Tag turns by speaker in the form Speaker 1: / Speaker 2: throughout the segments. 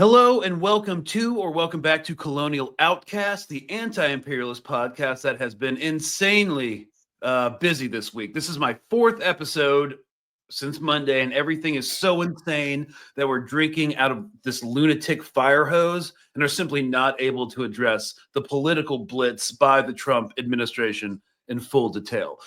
Speaker 1: Hello and welcome back to Colonial Outcast, the anti-imperialist podcast that has been insanely busy this week. This is my fourth episode since Monday, and everything is so insane that we're drinking out of this lunatic fire hose and are simply not able to address the political blitz by the Trump administration in full detail.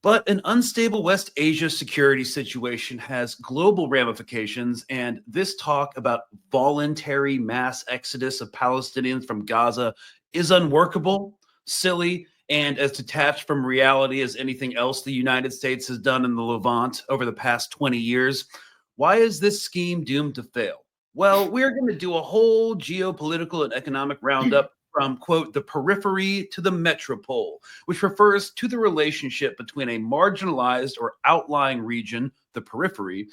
Speaker 1: But an unstable West Asia security situation has global ramifications, and this talk about voluntary mass exodus of Palestinians from Gaza is unworkable, silly, and as detached from reality as anything else the United States has done in the Levant over the past 20 years. Why is this scheme doomed to fail? Well, we're going to do a whole geopolitical and economic roundup from, quote, the periphery to the metropole, which refers to the relationship between a marginalized or outlying region, the periphery,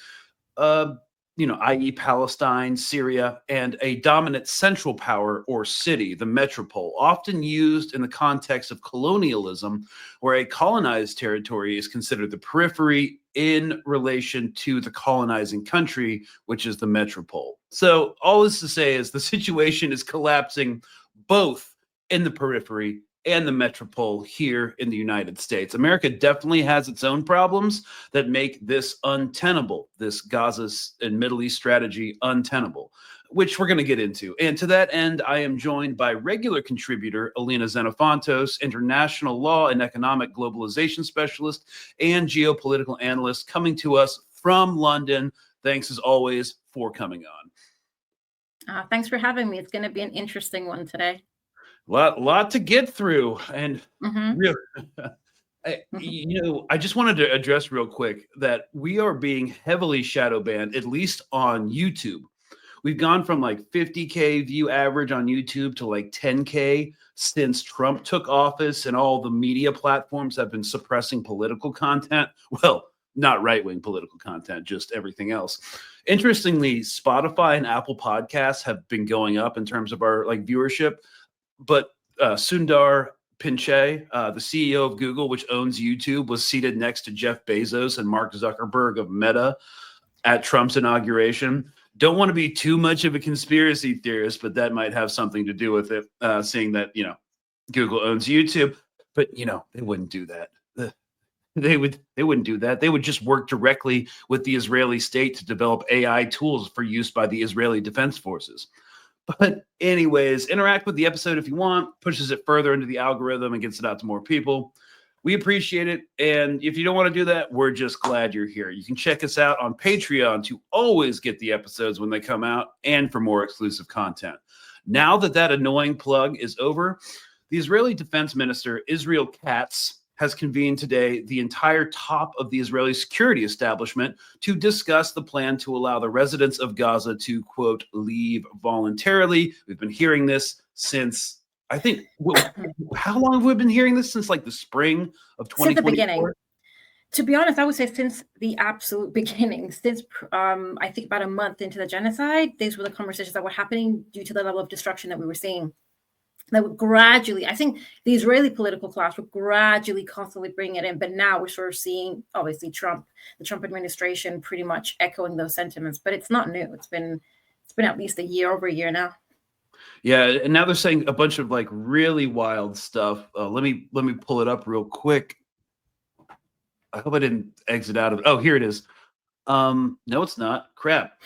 Speaker 1: i.e. Palestine, Syria, and a dominant central power or city, the metropole, often used in the context of colonialism, where a colonized territory is considered the periphery in relation to the colonizing country, which is the metropole. So all this to say is the situation is collapsing both in the periphery and the metropole here in the United States. America definitely has its own problems that make this untenable, this Gaza and Middle East strategy untenable, which we're going to get into. And to that end, I am joined by regular contributor Elina Xenophontos, international law and economic globalization specialist and geopolitical analyst, coming to us from London. Thanks as always for coming on.
Speaker 2: Thanks for having me. It's going to be an interesting one today.
Speaker 1: Lot to get through, and real. I just wanted to address real quick that we are being heavily shadow banned, at least on YouTube. We've gone from like 50K view average on YouTube to like 10K since Trump took office, and all the media platforms have been suppressing political content. Well, not right-wing political content, just everything else. Interestingly, Spotify and Apple Podcasts have been going up in terms of our viewership, but Sundar Pichai, the CEO of Google, which owns YouTube, was seated next to Jeff Bezos and Mark Zuckerberg of Meta at Trump's inauguration. Don't want to be too much of a conspiracy theorist, but that might have something to do with it, seeing that, Google owns YouTube. But, they wouldn't do that. They wouldn't do that. They would just work directly with the Israeli state to develop AI tools for use by the Israeli Defense Forces. But anyways, interact with the episode if you want, pushes it further into the algorithm and gets it out to more people. We appreciate it. And if you don't want to do that, we're just glad you're here. You can check us out on Patreon to always get the episodes when they come out and for more exclusive content. Now that annoying plug is over, the Israeli Defense Minister, Israel Katz, has convened today the entire top of the Israeli security establishment to discuss the plan to allow the residents of Gaza to, quote, leave voluntarily. We've been hearing this since, I think, how long have we been hearing this? Since like the spring of 2024?
Speaker 2: Since the beginning. To be honest, I would say since the absolute beginning, since I think about a month into the genocide, these were the conversations that were happening due to the level of destruction that we were seeing. That would gradually, I think the Israeli political class would gradually constantly bring it in. But now we're sort of seeing, obviously, the Trump administration pretty much echoing those sentiments. But it's not new. It's been at least over a year now.
Speaker 1: Yeah, and now they're saying a bunch of like really wild stuff. Let me pull it up real quick. I hope I didn't exit out of it. Oh, here it is. No, it's not. Crap.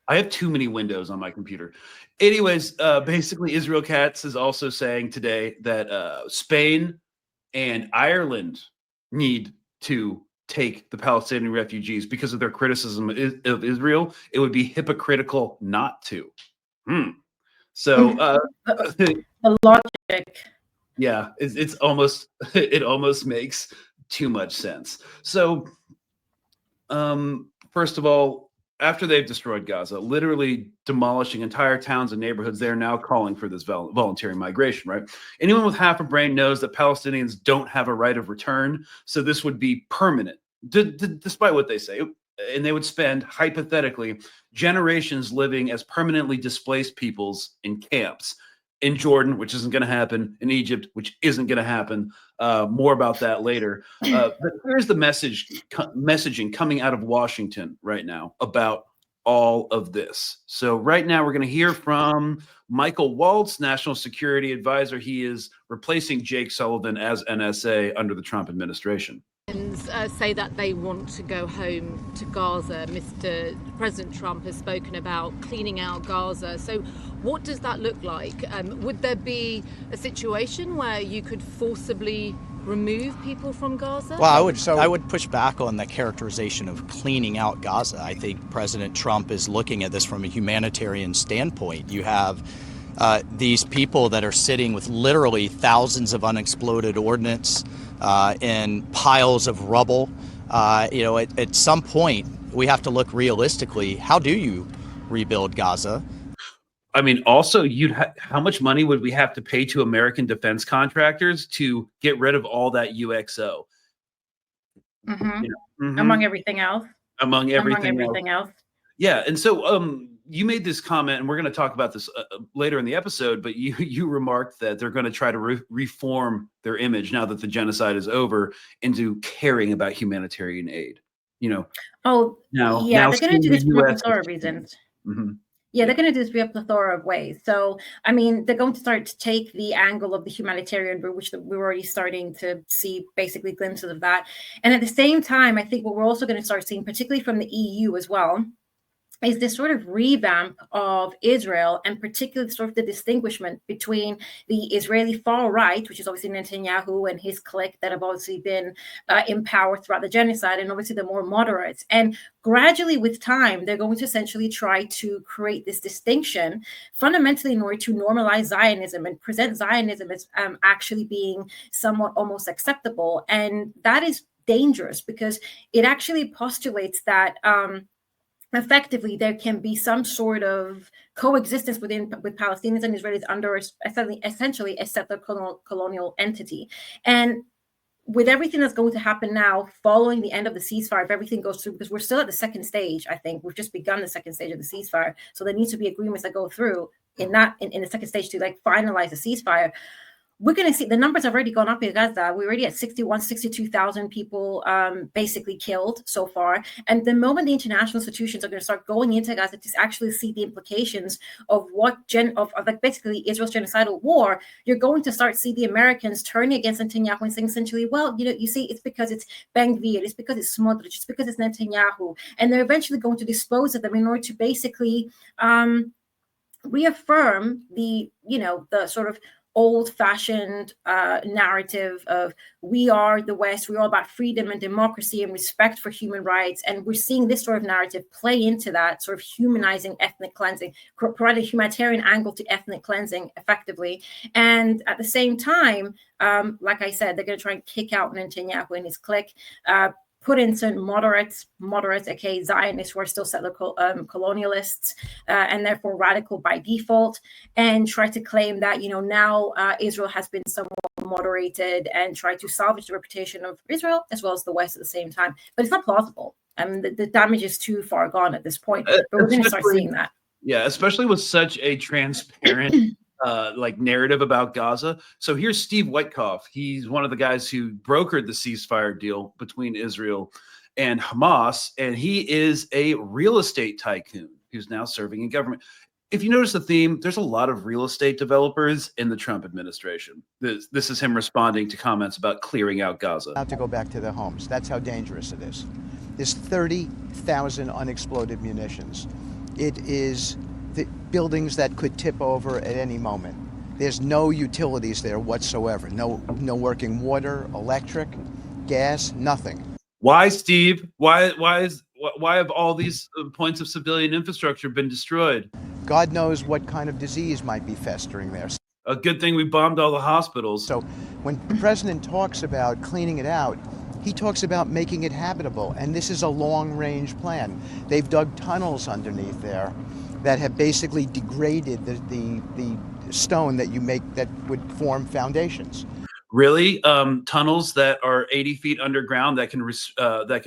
Speaker 1: I have too many windows on my computer. Anyways, basically, Israel Katz is also saying today that Spain and Ireland need to take the Palestinian refugees because of their criticism of Israel. It would be hypocritical not to. So
Speaker 2: the logic.
Speaker 1: Yeah, it almost makes too much sense. So, first of all, after they've destroyed Gaza, literally demolishing entire towns and neighborhoods, they're now calling for this voluntary migration, right? Anyone with half a brain knows that Palestinians don't have a right of return, so this would be permanent, despite what they say. And they would spend, hypothetically, generations living as permanently displaced peoples in camps. In Jordan, which isn't going to happen, in Egypt, which isn't going to happen. More about that later. But here's the messaging coming out of Washington right now about all of this. So right now we're going to hear from Michael Waltz, National Security Advisor. He is replacing Jake Sullivan as NSA under the Trump administration.
Speaker 3: Say that they want to go home to Gaza. Mr. President Trump has spoken about cleaning out Gaza. So what does that look like? Would there be a situation where you could forcibly remove people from Gaza?
Speaker 4: Well, I would push back on the characterization of cleaning out Gaza. I think President Trump is looking at this from a humanitarian standpoint. You have these people that are sitting with literally thousands of unexploded ordnance and piles of rubble. At some point, we have to look realistically. How do you rebuild Gaza?
Speaker 1: I mean, also, how much money would we have to pay to American defense contractors to get rid of all that UXO?
Speaker 2: Among everything else.
Speaker 1: Among everything
Speaker 2: else.
Speaker 1: Yeah, and so you made this comment, and we're going to talk about this later in the episode, but you remarked that they're going to try to reform their image now that the genocide is over into caring about humanitarian aid.
Speaker 2: They're going to do this for a plethora of reasons. Yeah, they're going to do this via a plethora of ways. So, I mean, they're going to start to take the angle of the humanitarian route, which we're already starting to see basically glimpses of that. And at the same time, I think what we're also going to start seeing, particularly from the EU as well, is this sort of revamp of Israel, and particularly sort of the distinguishment between the Israeli far right, which is obviously Netanyahu and his clique that have obviously been in power throughout the genocide, and obviously the more moderates. And gradually with time, they're going to essentially try to create this distinction fundamentally in order to normalize Zionism and present Zionism as actually being somewhat almost acceptable. And that is dangerous because it actually postulates that effectively there can be some sort of coexistence with Palestinians and Israelis under essentially a settler colonial entity. And with everything that's going to happen now following the end of the ceasefire, if everything goes through, because we're still at the second stage, I think we've just begun the second stage of the ceasefire, so there needs to be agreements that go through in the second stage to like finalize the ceasefire. We're going to see the numbers have already gone up in Gaza. We're already at 62,000 people basically killed so far. And the moment the international institutions are going to start going into Gaza to actually see the implications of what like basically Israel's genocidal war, you're going to start see the Americans turning against Netanyahu and saying essentially, well, you see, it's because it's Ben Gvir, it's because it's Smotrich, it's because it's Netanyahu. And they're eventually going to dispose of them in order to basically reaffirm the sort of old-fashioned narrative of we are the West, we're all about freedom and democracy and respect for human rights. And we're seeing this sort of narrative play into that sort of humanizing ethnic cleansing, provide a humanitarian angle to ethnic cleansing effectively. And at the same time, like I said, they're going to try and kick out Netanyahu and his clique, put in certain moderates, aka Zionists who are still settler colonialists, and therefore radical by default, and try to claim that, now Israel has been somewhat moderated and try to salvage the reputation of Israel as well as the West at the same time. But it's not plausible. I mean, the damage is too far gone at this point, but we're going to start seeing that.
Speaker 1: Yeah, especially with such a transparent narrative about Gaza. So here's Steve Witkoff. He's one of the guys who brokered the ceasefire deal between Israel and Hamas, and he is a real estate tycoon who's now serving in government. If you notice the theme, there's a lot of real estate developers in the Trump administration. This is him responding to comments about clearing out Gaza.
Speaker 5: Not to go back to their homes. That's how dangerous it is. There's 30,000 unexploded munitions. It is the buildings that could tip over at any moment. There's no utilities there whatsoever. No working water, electric, gas, nothing.
Speaker 1: Why, Steve? Why have all these points of civilian infrastructure been destroyed?
Speaker 5: God knows what kind of disease might be festering there.
Speaker 1: A good thing we bombed all the hospitals.
Speaker 5: So when the president talks about cleaning it out, he talks about making it habitable, and this is a long-range plan. They've dug tunnels underneath there that have basically degraded the stone that you make that would form foundations.
Speaker 1: Really? Tunnels that are 80 feet underground that can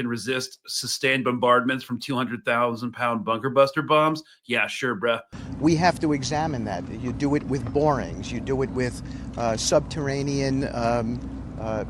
Speaker 1: resist sustained bombardments from 200,000-pound bunker buster bombs? Yeah, sure, bruh.
Speaker 5: We have to examine that. You do it with borings. You do it with subterranean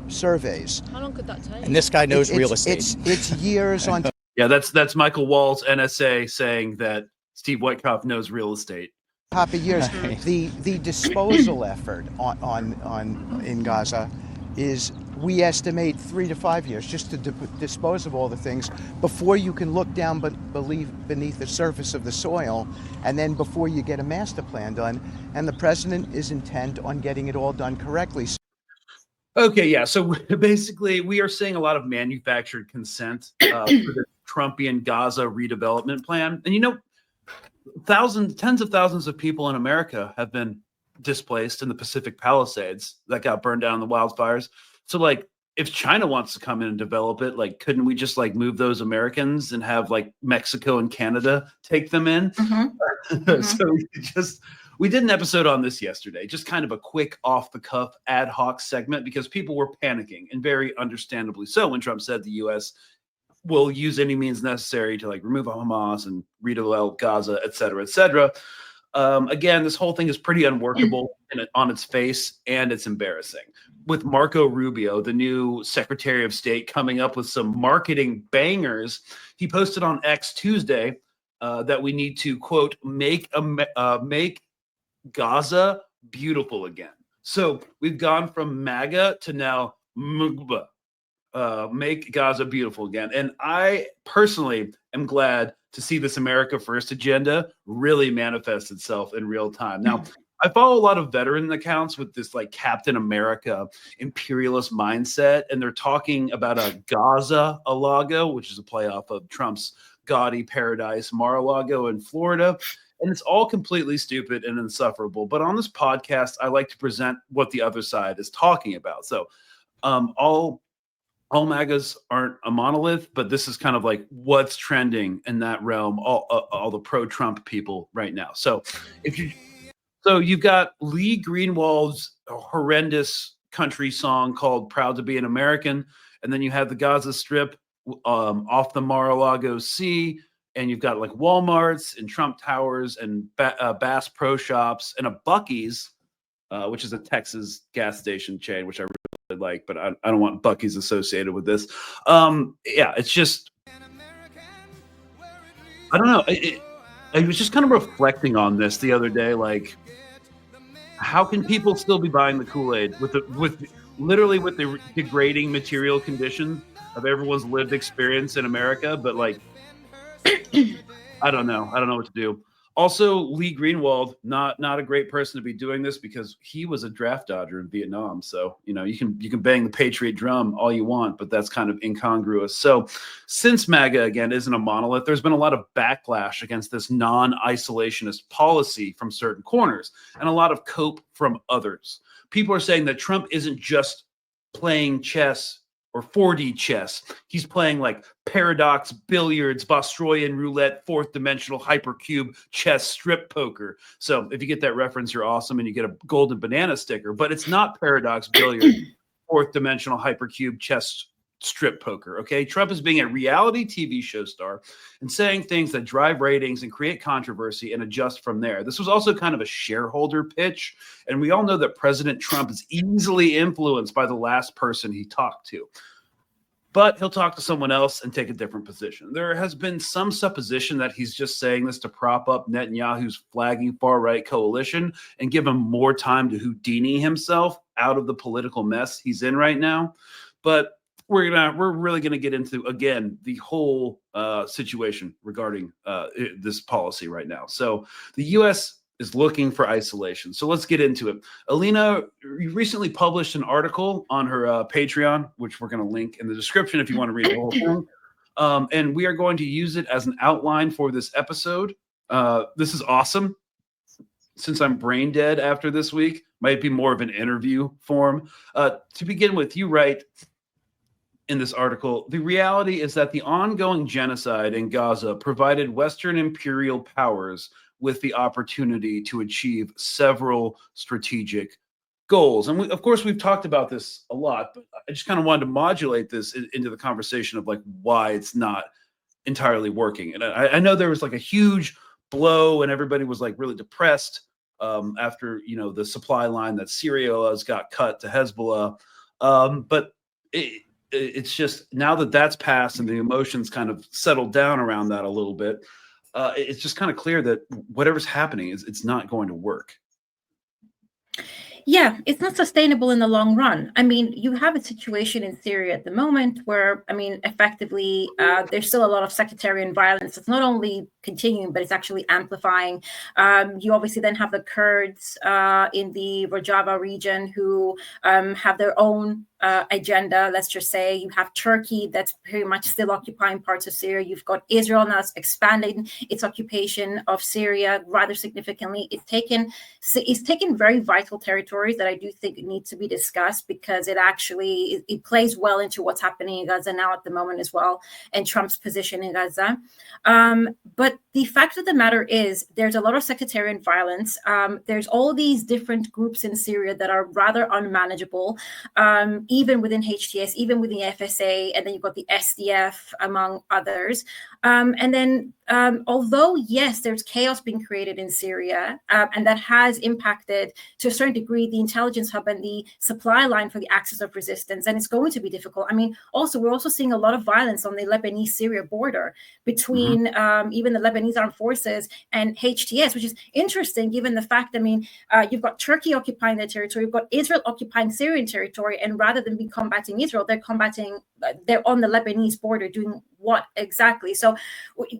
Speaker 5: surveys.
Speaker 3: How long could that take?
Speaker 4: And this guy knows real estate.
Speaker 5: It's years on.
Speaker 1: Yeah, that's Michael Wall's NSA saying that Steve Witkoff knows real estate.
Speaker 5: Top of years, the disposal effort on in Gaza is, we estimate, 3 to 5 years just to dispose of all the things before you can look down beneath the surface of the soil, and then before you get a master plan done. And the president is intent on getting it all done correctly.
Speaker 1: Okay, yeah. So basically, we are seeing a lot of manufactured consent for the Trumpian Gaza redevelopment plan. And tens of thousands of people in America have been displaced in the Pacific Palisades that got burned down in the wildfires. So, like, if China wants to come in and develop it, like, couldn't we just like move those Americans and have like Mexico and Canada take them in? So we did an episode on this yesterday, just kind of a quick off the cuff ad hoc segment, because people were panicking, and very understandably so, when Trump said the U.S. will use any means necessary to like remove Hamas and redevelop Gaza, et cetera, et cetera. Again, this whole thing is pretty unworkable on its face, and it's embarrassing. With Marco Rubio, the new Secretary of State, coming up with some marketing bangers, he posted on X Tuesday that we need to, quote, make Gaza beautiful again. So we've gone from MAGA to now MUGBA. Make Gaza beautiful again. And I personally am glad to see this America First agenda really manifest itself in real time. Now, I follow a lot of veteran accounts with this like Captain America imperialist mindset, and they're talking about a Gaza-a-Lago, which is a play off of Trump's gaudy paradise Mar-a-Lago in Florida. And it's all completely stupid and insufferable. But on this podcast, I like to present what the other side is talking about. So all MAGAs aren't a monolith, but this is kind of like what's trending in that realm, all the pro-Trump people right now. So you've got Lee Greenwald's horrendous country song called Proud to Be an American, and then you have the Gaza Strip off the Mar-a-Lago Sea, and you've got like Walmarts and Trump Towers and Bass Pro Shops and a Buc-ee's, which is a Texas gas station chain, which I really like, but I don't want Buc-ee's associated with this. Yeah, it's just, I don't know. I was just kind of reflecting on this the other day, like, how can people still be buying the Kool-Aid with the degrading material conditions of everyone's lived experience in America? But like, I don't know what to do. Also, Lee Greenwald, not a great person to be doing this, because he was a draft dodger in Vietnam. So, you can bang the Patriot drum all you want, but that's kind of incongruous. So since MAGA, again, isn't a monolith, there's been a lot of backlash against this non-isolationist policy from certain corners, and a lot of cope from others. People are saying that Trump isn't just playing chess or 4D chess. He's playing like paradox, billiards, Bostroyan roulette, fourth dimensional hypercube chess, strip poker. So if you get that reference, you're awesome, and you get a golden banana sticker. But it's not paradox, billiards, fourth dimensional hypercube chess, strip poker. Okay, Trump is being a reality TV show star and saying things that drive ratings and create controversy and adjust from there. This was also kind of a shareholder pitch, and we all know that President Trump is easily influenced by the last person he talked to. But he'll talk to someone else and take a different position. There has been some supposition that he's just saying this to prop up Netanyahu's flagging far-right coalition and give him more time to Houdini himself out of the political mess he's in right now. But we're really gonna get into, again, the whole situation regarding this policy right now. So the U.S. is looking for isolation. So let's get into it. Elina, you recently published an article on her Patreon, which we're going to link in the description if you want to read the whole thing. And we are going to use it as an outline for this episode. This is awesome. Since I'm brain dead after this week, might be more of an interview form. To begin with, you write in this article, the reality is that the ongoing genocide in Gaza provided Western imperial powers with the opportunity to achieve several strategic goals. And of course, we've talked about this a lot, but I just kind of wanted to modulate this into the conversation of like why it's not entirely working. And I know there was like a huge blow and everybody was like really depressed after, the supply line that Syria has got cut to Hezbollah. But it's just now that that's passed and the emotions kind of settled down around that a little bit, it's just kind of clear that whatever's happening it's not going to work.
Speaker 2: Yeah, it's not sustainable in the long run. I mean, you have a situation in Syria at the moment where, I mean, effectively, there's still a lot of sectarian violence. It's not only continuing, but it's actually amplifying. You obviously then have the Kurds in the Rojava region who have their own agenda. Let's just say you have Turkey that's pretty much still occupying parts of Syria. You've got Israel now expanding its occupation of Syria rather significantly. It's taken very vital territories that I do think need to be discussed, because it plays well into what's happening in Gaza now at the moment as well, and Trump's position in Gaza. But the fact of the matter is there's a lot of sectarian violence. There's all these different groups in Syria that are rather unmanageable, even within HTS, even within the FSA, and then you've got the SDF, among others. And then although, yes, there's chaos being created in Syria, and that has impacted to a certain degree the intelligence hub and the supply line for the axis of resistance, and it's going to be difficult. I mean, we're also seeing a lot of violence on the Lebanese-Syria border between even the Lebanese armed forces and HTS, which is interesting given the fact, I mean, you've got Turkey occupying their territory, you've got Israel occupying Syrian territory, and rather than be combating Israel, they're on the Lebanese border doing what exactly? So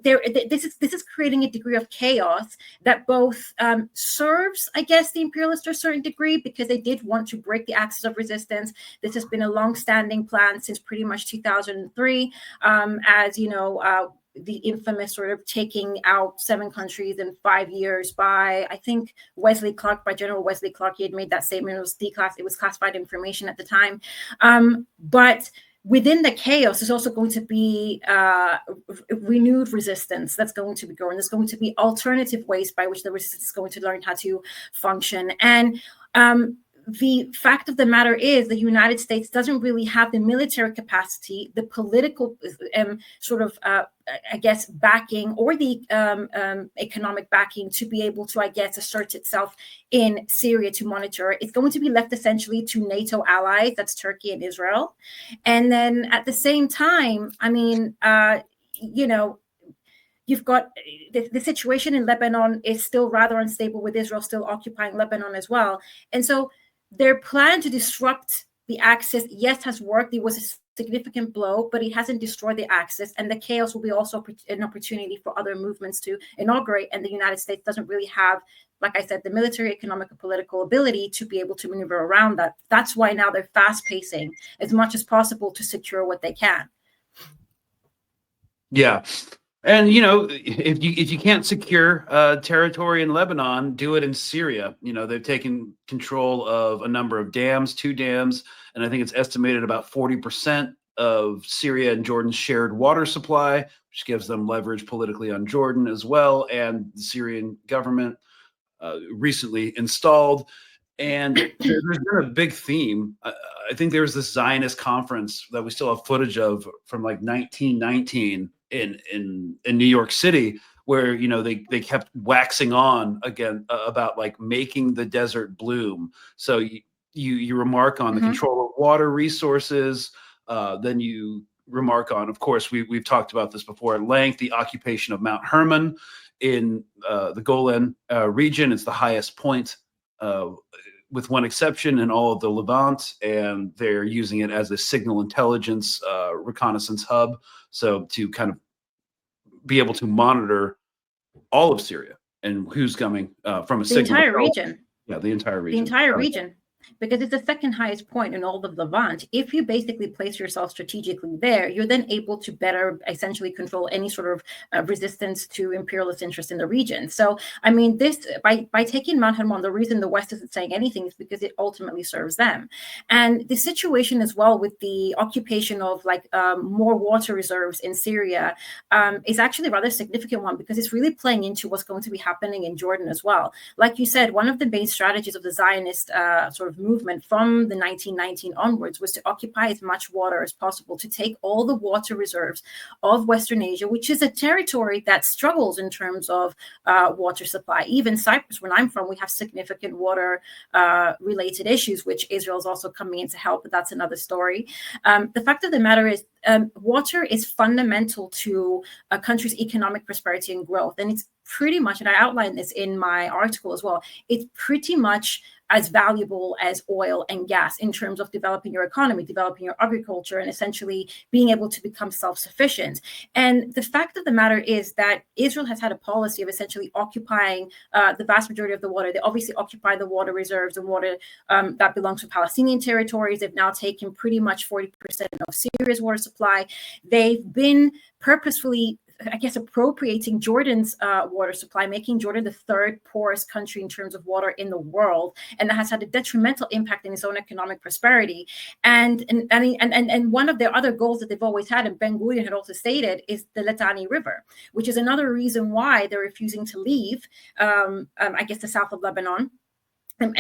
Speaker 2: this is creating a degree of chaos that both serves, I guess, the imperialists to a certain degree, because they did want to break the axis of resistance. This has been a long-standing plan since pretty much 2003, as you know, the infamous sort of taking out 7 countries in 5 years by, I think, by General Wesley Clark. He had made that statement. It was classified information at the time. But within the chaos, there's also going to be renewed resistance that's going to be growing. There's going to be alternative ways by which the resistance is going to learn how to function. And the fact of the matter is the United States doesn't really have the military capacity, the political I guess, backing, or the economic backing to be able to, I guess, assert itself in Syria to monitor it. It's going to be left essentially to NATO allies, that's Turkey and Israel. And then at the same time, I mean, you know, you've got the situation in Lebanon is still rather unstable, with Israel still occupying Lebanon as well. And so their plan to disrupt the axis, yes, has worked. It was a significant blow, but it hasn't destroyed the axis. And the chaos will be also an opportunity for other movements to inaugurate. And the United States doesn't really have, like I said, the military, economic, and political ability to be able to maneuver around that. That's why now they're fast pacing as much as possible to secure what they can.
Speaker 1: Yeah. And, you know, if you can't secure territory in Lebanon, do it in Syria. You know, they've taken control of a number of dams, 2 dams, and I think it's estimated about 40% of Syria and Jordan's shared water supply, which gives them leverage politically on Jordan as well. And the Syrian government recently installed. And there's been a big theme. I think there was this Zionist conference that we still have footage of from like 1919 in New York City, where, you know, they kept waxing on again about like making the desert bloom. So you remark on the control of water resources, then you remark on, of course, we've talked about this before at length, the occupation of Mount Hermon in the Golan region. It's the highest point, with one exception, in all of the Levant, and they're using it as a signal intelligence reconnaissance hub. So to kind of be able to monitor all of Syria and who's coming from a signal.
Speaker 2: The entire region.
Speaker 1: Yeah, the entire region.
Speaker 2: The entire region. Because it's the second highest point in all of Levant. If you basically place yourself strategically there, you're then able to better essentially control any sort of resistance to imperialist interest in the region. So, I mean, this by taking Mount Hermon, the reason the West isn't saying anything is because it ultimately serves them. And the situation as well with the occupation of like more water reserves in Syria is actually a rather significant one, because it's really playing into what's going to be happening in Jordan as well. Like you said, one of the main strategies of the Zionist sort of of movement from the 1919 onwards was to occupy as much water as possible, to take all the water reserves of Western Asia, which is a territory that struggles in terms of water supply. Even Cyprus, where I'm from, we have significant water related issues, which Israel is also coming in to help, but that's another story. The fact of the matter is, water is fundamental to a country's economic prosperity and growth. And it's pretty much, and I outlined this in my article as well, it's pretty much as valuable as oil and gas in terms of developing your economy, developing your agriculture, and essentially being able to become self-sufficient. And the fact of the matter is that Israel has had a policy of essentially occupying the vast majority of the water. They obviously occupy the water reserves and water that belongs to Palestinian territories. They've now taken pretty much 40% of Syria's water supply. They've been purposefully, I guess, appropriating Jordan's water supply, making Jordan the third poorest country in terms of water in the world, and that has had a detrimental impact in its own economic prosperity. And one of their other goals that they've always had, and Ben Gurion had also stated, is the Litani River, which is another reason why they're refusing to leave, I guess, the south of Lebanon. And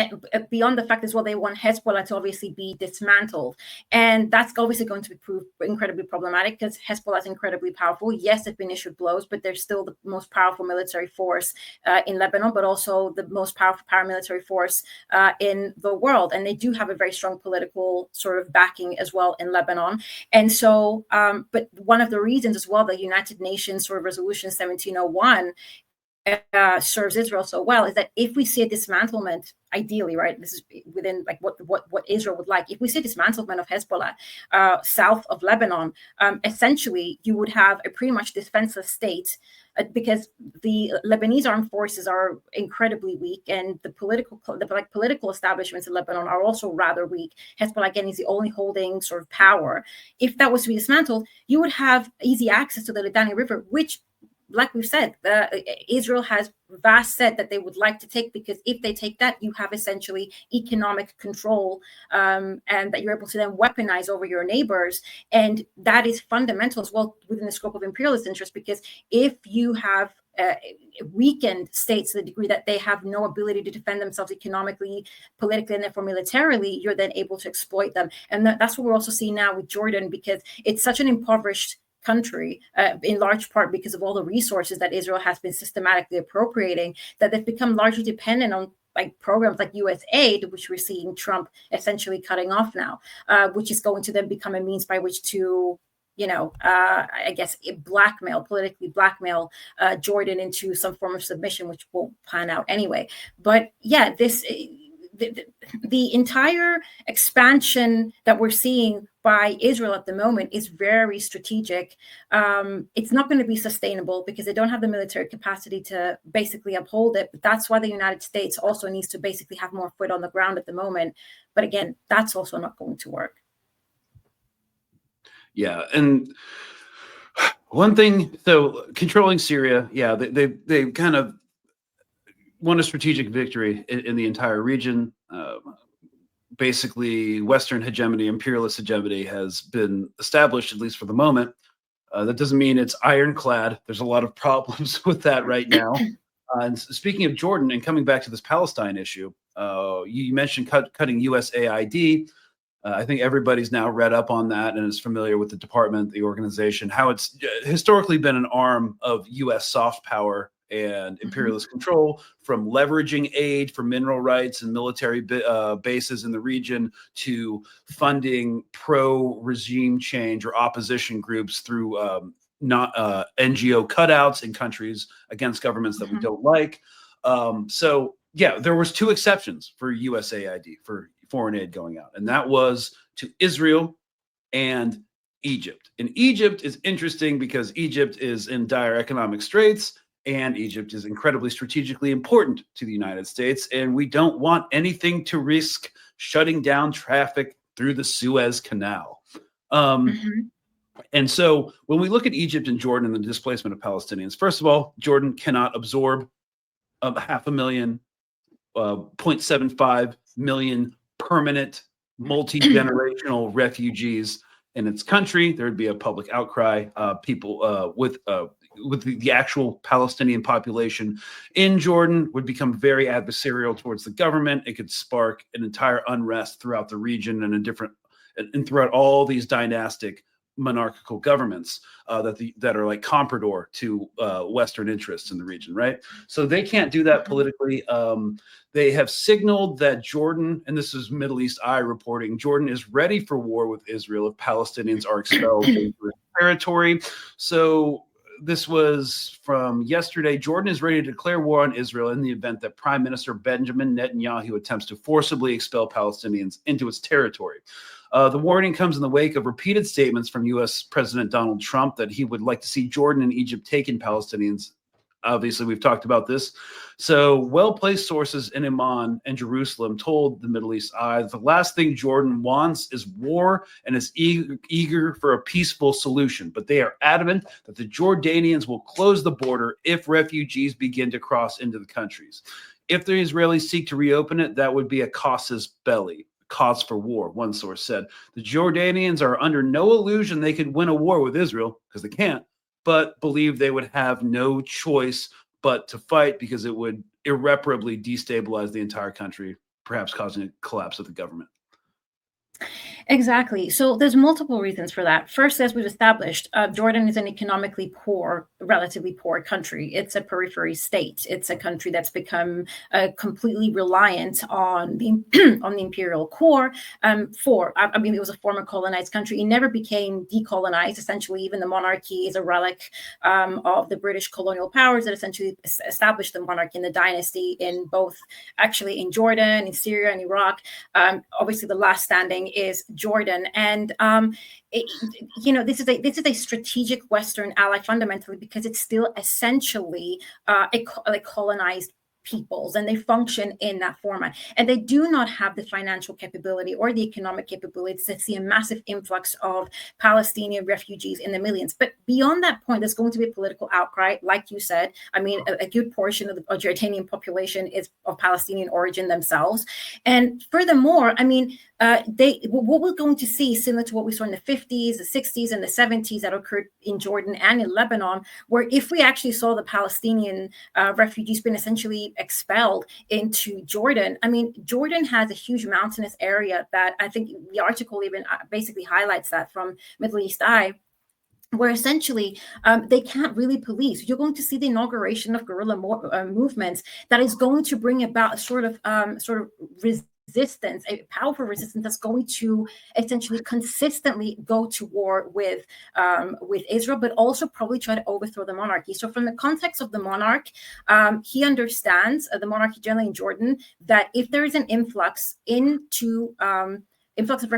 Speaker 2: beyond the fact as well, they want Hezbollah to obviously be dismantled. And that's obviously going to be proved incredibly problematic because Hezbollah is incredibly powerful. Yes, they've been issued blows, but they're still the most powerful military force in Lebanon, but also the most powerful paramilitary force in the world. And they do have a very strong political sort of backing as well in Lebanon. And so, but one of the reasons as well, the United Nations sort of Resolution 1701 serves Israel so well is that if we see a dismantlement, ideally, right, this is within like what Israel would like. If we see dismantlement of Hezbollah south of Lebanon, essentially you would have a pretty much defenseless state because the Lebanese armed forces are incredibly weak, and the political establishments in Lebanon are also rather weak. Hezbollah, again, is the only holding sort of power. If that was to be dismantled, you would have easy access to the Litani River, which, like we've said, Israel has vast said that they would like to take, because if they take that, you have essentially economic control, and that you're able to then weaponize over your neighbors. And that is fundamental as well within the scope of imperialist interest, because if you have weakened states to the degree that they have no ability to defend themselves economically, politically, and therefore militarily, you're then able to exploit them. And that's what we're also seeing now with Jordan, because it's such an impoverished country, in large part because of all the resources that Israel has been systematically appropriating, that they've become largely dependent on like programs like US aid, which we're seeing Trump essentially cutting off now, which is going to then become a means by which to, I guess, politically blackmail Jordan into some form of submission, which won't pan out anyway. But yeah, the entire expansion that we're seeing by Israel at the moment is very strategic. It's not going to be sustainable because they don't have the military capacity to basically uphold it. But that's why the United States also needs to basically have more foot on the ground at the moment. But again, that's also not going to work.
Speaker 1: Yeah, and one thing, so controlling Syria, yeah, they kind of won a strategic victory in the entire region. Basically, Western hegemony, imperialist hegemony has been established, at least for the moment. That doesn't mean it's ironclad. There's a lot of problems with that right now. And speaking of Jordan and coming back to this Palestine issue, you mentioned cutting USAID. I think everybody's now read up on that and is familiar with the department, the organization, how it's historically been an arm of U.S. soft power and imperialist control, from leveraging aid for mineral rights and military bases in the region to funding pro-regime change or opposition groups through NGO cutouts in countries against governments that we don't like. So yeah, there was 2 exceptions for USAID, for foreign aid going out, and that was to Israel and Egypt. And Egypt is interesting because Egypt is in dire economic straits, and Egypt is incredibly strategically important to the United States, and we don't want anything to risk shutting down traffic through the Suez Canal. And so when we look at Egypt and Jordan and the displacement of Palestinians, first of all, Jordan cannot absorb 500,000, 0.75 million permanent, multi-generational refugees in its country. There would be a public outcry. People with with the actual Palestinian population in Jordan would become very adversarial towards the government. It could spark an entire unrest throughout the region and throughout all these dynastic monarchical governments that are like comprador to Western interests in the region, right? So they can't do that politically. They have signaled that Jordan, and this is Middle East Eye reporting, Jordan is ready for war with Israel if Palestinians are expelled from their territory. So this was from yesterday. Jordan is ready to declare war on Israel in the event that Prime Minister Benjamin Netanyahu attempts to forcibly expel Palestinians into its territory. The warning comes in the wake of repeated statements from U.S. President Donald Trump that he would like to see Jordan and Egypt taken Palestinians. Obviously, we've talked about this. So well-placed sources in Amman and Jerusalem told the Middle East Eye that the last thing Jordan wants is war and is eager for a peaceful solution. But they are adamant that the Jordanians will close the border if refugees begin to cross into the countries. If the Israelis seek to reopen it, that would be a casus belli, cause for war, one source said. The Jordanians are under no illusion they could win a war with Israel, because they can't, but believe they would have no choice but to fight because it would irreparably destabilize the entire country, perhaps causing a collapse of the government.
Speaker 2: Exactly. So there's multiple reasons for that. First, as we've established, Jordan is an economically poor, relatively poor country. It's a periphery state. It's a country that's become completely reliant on the on the imperial core. I mean, it was a former colonized country. It never became decolonized. Essentially, even the monarchy is a relic of the British colonial powers that essentially established the monarchy and the dynasty in both, actually in Jordan, in Syria, and Iraq. Obviously, the last standing is Jordan, and this is a strategic Western ally fundamentally because it's still essentially a colonized peoples, and they function in that format, and they do not have the financial capability or the economic capability to see a massive influx of Palestinian refugees in the millions. But beyond that point, there's going to be a political outcry, like you said. I mean, a good portion of the Jordanian population is of Palestinian origin themselves, and furthermore, I mean, what we're going to see, similar to what we saw in the 50s, the 60s, and the 70s that occurred in Jordan and in Lebanon, where if we actually saw the Palestinian refugees being essentially expelled into Jordan. I mean, Jordan has a huge mountainous area that I think the article even basically highlights that from Middle East Eye, where essentially they can't really police. You're going to see the inauguration of guerrilla movements that is going to bring about a sort of resistance, a powerful resistance that's going to essentially consistently go to war with Israel, but also probably try to overthrow the monarchy. So from the context of the monarch, he understands, the monarchy generally in Jordan, that if there is an influx of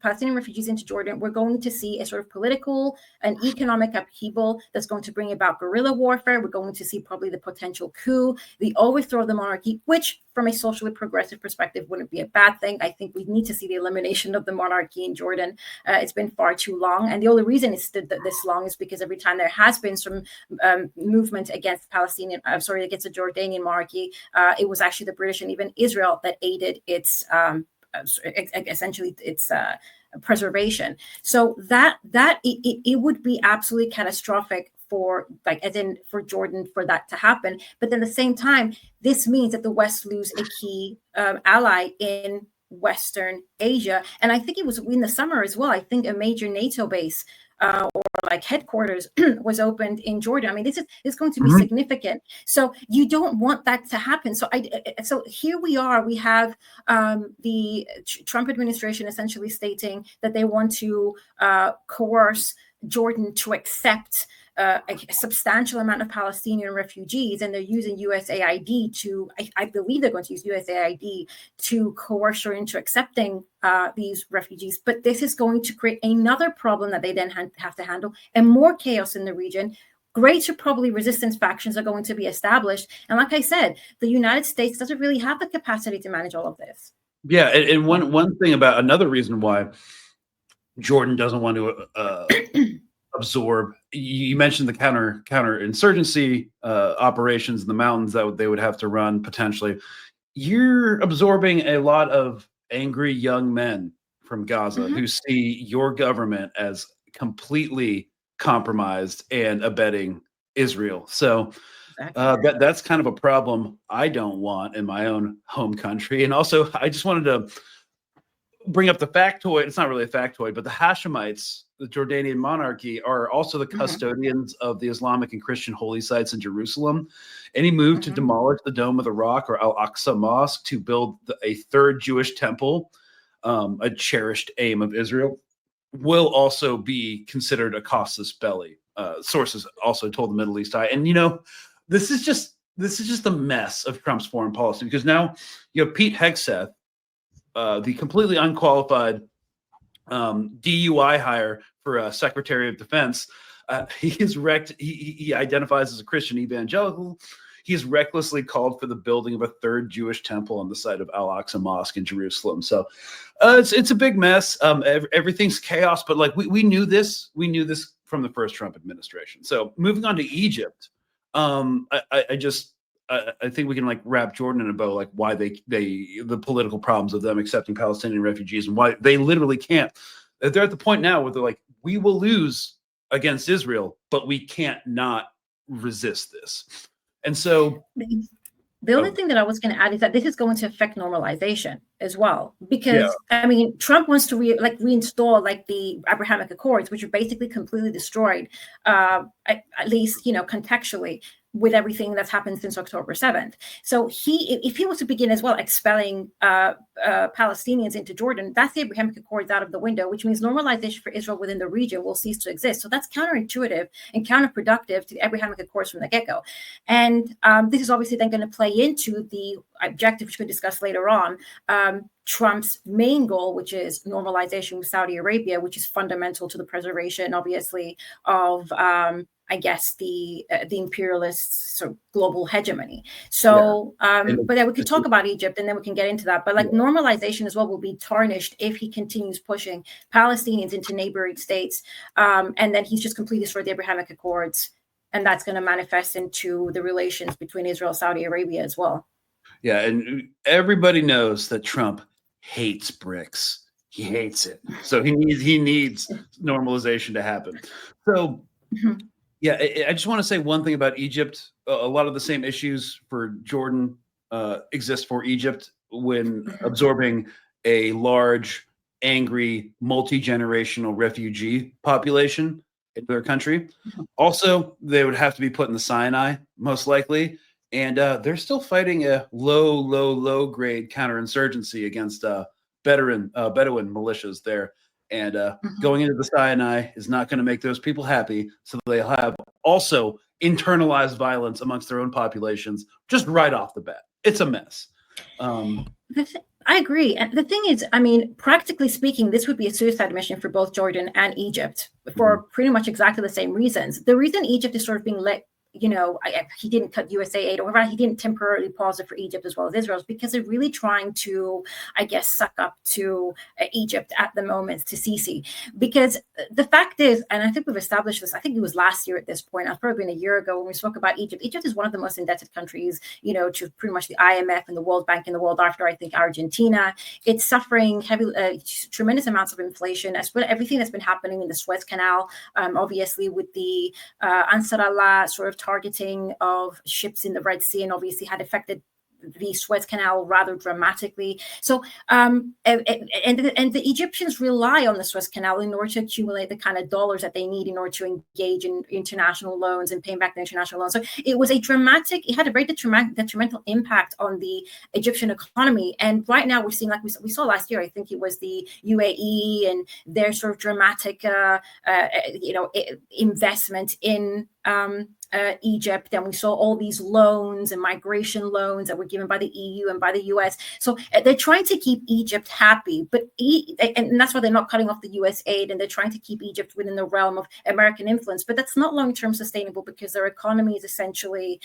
Speaker 2: Palestinian refugees into Jordan, we're going to see a sort of political and economic upheaval that's going to bring about guerrilla warfare. We're going to see probably the potential coup, the overthrow of the monarchy, which from a socially progressive perspective wouldn't be a bad thing. I think we need to see the elimination of the monarchy in Jordan. It's been far too long. And the only reason it's this long is because every time there has been some movement against against the Jordanian monarchy, it was actually the British and even Israel that aided its essentially its preservation. So that it would be absolutely catastrophic for Jordan for that to happen. But then at the same time, this means that the West lose a key ally in Western Asia. And I think it was in the summer as well. I think a major NATO base or like headquarters was opened in Jordan. I mean, this is going to be significant. So you don't want that to happen. So here we are. We have the Trump administration essentially stating that they want to coerce Jordan to accept a substantial amount of Palestinian refugees, and they're using USAID to, I believe they're going to use USAID to coerce her into accepting these refugees. But this is going to create another problem that they then have to handle, and more chaos in the region. Greater probably resistance factions are going to be established. And like I said, the United States doesn't really have the capacity to manage all of this.
Speaker 1: Yeah, and one thing about another reason why Jordan doesn't want to absorb. You mentioned the counterinsurgency operations in the mountains that they would have to run potentially. You're absorbing a lot of angry young men from Gaza who see your government as completely compromised and abetting Israel. So that's kind of a problem I don't want in my own home country. And also, I just wanted to bring up the factoid. It's not really a factoid, but the Hashemites, the Jordanian monarchy, are also the custodians of the Islamic and Christian holy sites in Jerusalem. Any move to demolish the Dome of the Rock or Al-Aqsa Mosque to build a third Jewish temple, a cherished aim of Israel, will also be considered a casus belli. Sources also told the Middle East Eye. And, this is just a mess of Trump's foreign policy, because now you have Pete Hegseth, the completely unqualified DUI hire for Secretary of Defense. He identifies as a Christian evangelical. He's recklessly called for the building of a third Jewish temple on the site of Al-Aqsa Mosque in Jerusalem. So it's a big mess. Everything's chaos, but like we knew this. We knew this from the first Trump administration. So moving on to Egypt, I think we can like wrap Jordan in a bow, like why the political problems of them accepting Palestinian refugees and why they literally can't. They're at the point now where they're like, we will lose against Israel, but we can't not resist this. And so
Speaker 2: the only thing that I was going to add is that this is going to affect normalization as well, because I mean, Trump wants to reinstall like the Abrahamic Accords, which are basically completely destroyed, at least contextually, with everything that's happened since October 7th. So if he was to begin as well expelling Palestinians into Jordan, that's the Abrahamic Accords out of the window, which means normalization for Israel within the region will cease to exist. So that's counterintuitive and counterproductive to the Abrahamic Accords from the get-go. And this is obviously then going to play into the objective, which we'll discuss later on, Trump's main goal, which is normalization with Saudi Arabia, which is fundamental to the preservation, obviously, of the imperialist sort of global hegemony. So, but then we could talk about Egypt and then we can get into that. But like normalization as well will be tarnished if he continues pushing Palestinians into neighboring states. And then he's just completely destroyed the Abrahamic Accords. And that's going to manifest into the relations between Israel and Saudi Arabia as well.
Speaker 1: Yeah. And everybody knows that Trump hates BRICS. He hates it. So he needs normalization to happen. So, yeah, I just want to say one thing about Egypt. A lot of the same issues for Jordan exist for Egypt when absorbing a large, angry, multi-generational refugee population into their country. Also, they would have to be put in the Sinai, most likely. And they're still fighting a low grade counterinsurgency against Bedouin militias there. And going into the Sinai is not going to make those people happy. So they'll have also internalized violence amongst their own populations just right off the bat. It's a mess.
Speaker 2: I agree. And the thing is, I mean, practically speaking, this would be a suicide mission for both Jordan and Egypt for pretty much exactly the same reasons. The reason Egypt is sort of being let, he didn't cut USA aid, or he didn't temporarily pause it for Egypt as well as Israel, because they're really trying to, suck up to Egypt at the moment, to Sisi. Because the fact is, and I think we've established this, I think it was last year at this point, it's probably been a year ago when we spoke about Egypt. Egypt is one of the most indebted countries, to pretty much the IMF and the World Bank in the world, after, I think, Argentina. It's suffering tremendous amounts of inflation, as well everything that's been happening in the Suez Canal, obviously with the Ansar Allah sort of targeting of ships in the Red Sea, and obviously had affected the Suez Canal rather dramatically. So, and the Egyptians rely on the Suez Canal in order to accumulate the kind of dollars that they need in order to engage in international loans and paying back the international loans. So it had a very detrimental impact on the Egyptian economy. And right now we're seeing, like we saw last year, I think it was the UAE and their sort of dramatic, investment in Egypt, and we saw all these loans and migration loans that were given by the EU and by the US. So they're trying to keep Egypt happy, and that's why they're not cutting off the US aid, and they're trying to keep Egypt within the realm of American influence. But that's not long-term sustainable, because their economy is essentially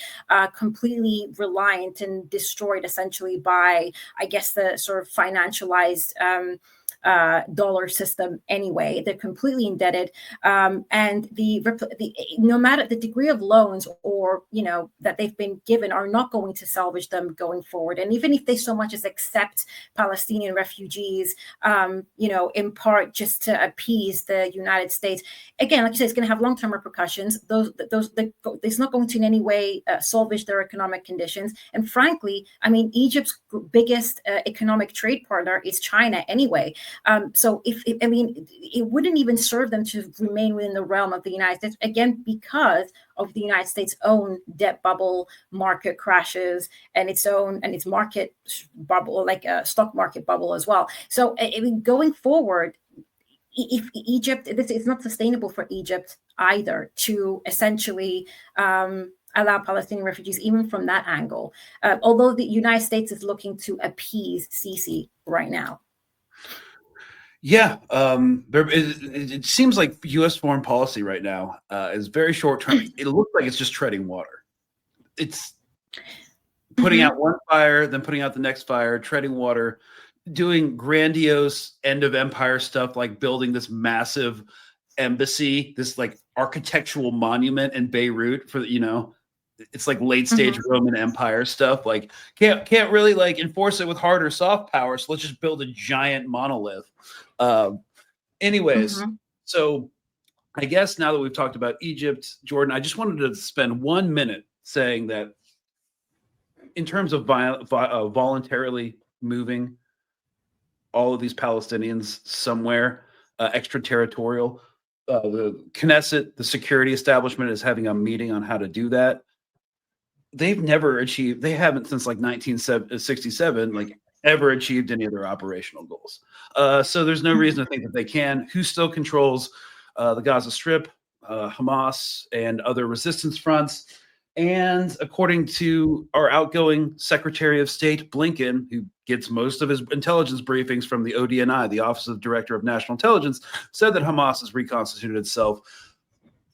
Speaker 2: completely reliant and destroyed essentially by, the sort of financialized dollar system anyway. They're completely indebted, and no matter the degree of loans or that they've been given are not going to salvage them going forward. And even if they so much as accept Palestinian refugees, in part just to appease the United States, again, like you said, it's going to have long-term repercussions. It's not going to in any way salvage their economic conditions. And frankly, I mean, Egypt's biggest economic trade partner is China anyway. So it wouldn't even serve them to remain within the realm of the United States, again, because of the United States' own debt bubble, market crashes, and its market bubble, like a stock market bubble as well. So going forward, if Egypt, it's not sustainable for Egypt either to essentially allow Palestinian refugees, even from that angle, although the United States is looking to appease Sisi right now.
Speaker 1: Yeah, it seems like U.S. foreign policy right now is very short term. It looks like it's just treading water. It's putting out one fire, then putting out the next fire, treading water, doing grandiose end of empire stuff like building this massive embassy, this like architectural monument in Beirut for it's like late stage Roman Empire stuff. Like can't really like enforce it with hard or soft power. So let's just build a giant monolith. Anyways, so I guess now that we've talked about Egypt, Jordan, I just wanted to spend 1 minute saying that in terms of voluntarily moving all of these Palestinians somewhere extraterritorial, the Knesset, the security establishment, is having a meeting on how to do that. They haven't since like 1967, like ever achieved any of their operational goals. So there's no reason to think that they can. Who still controls the Gaza Strip? Hamas and other resistance fronts. And according to our outgoing Secretary of State, Blinken, who gets most of his intelligence briefings from the ODNI, the Office of Director of National Intelligence, said that Hamas has reconstituted itself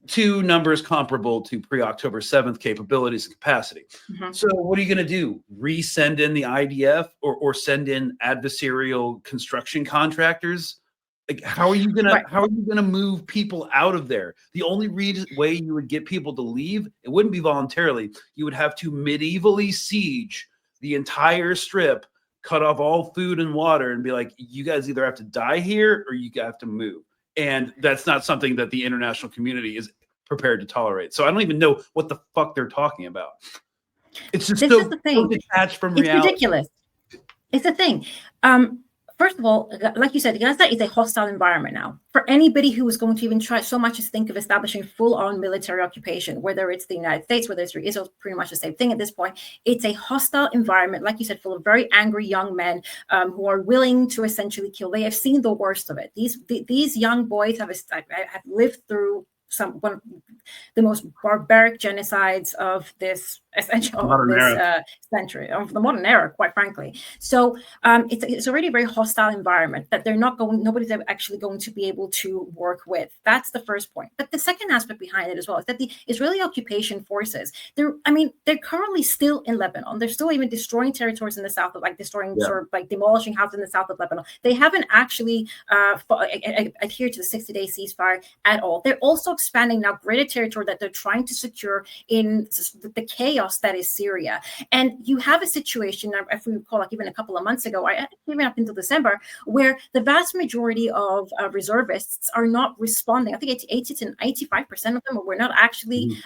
Speaker 1: to numbers comparable to pre-October 7th capabilities and capacity. So what are you going to do? Resend in the IDF or send in adversarial construction contractors? Like, how are you gonna move people out of there? The only way you would get people to leave, it wouldn't be voluntarily. You would have to medievally siege the entire strip, cut off all food and water, and be like, you guys either have to die here or you have to move. And that's not something that the international community is prepared to tolerate. So I don't even know what the fuck they're talking about. It's just so detached from reality.
Speaker 2: It's ridiculous. It's the thing. First of all, like you said, Gaza is a hostile environment now. For anybody who is going to even try so much as think of establishing full-on military occupation, whether it's the United States, whether it's Israel, pretty much the same thing at this point. It's a hostile environment, like you said, full of very angry young men who are willing to essentially kill. They have seen the worst of it. These young boys have lived through one of the most barbaric genocides of this century, of the modern era, quite frankly. So it's already a very hostile environment that nobody's actually going to be able to work with. That's the first point. But the second aspect behind it as well is that the Israeli occupation forces, they're currently still in Lebanon. They're still even destroying territories in the south of demolishing houses in the south of Lebanon. They haven't actually adhered to the 60-day ceasefire at all. They're also expanding now greater territory that they're trying to secure in the chaos that is Syria. And you have a situation, if we recall, like even a couple of months ago, even up until December, where the vast majority of reservists are not responding. I think 80 to 85% of them were not actually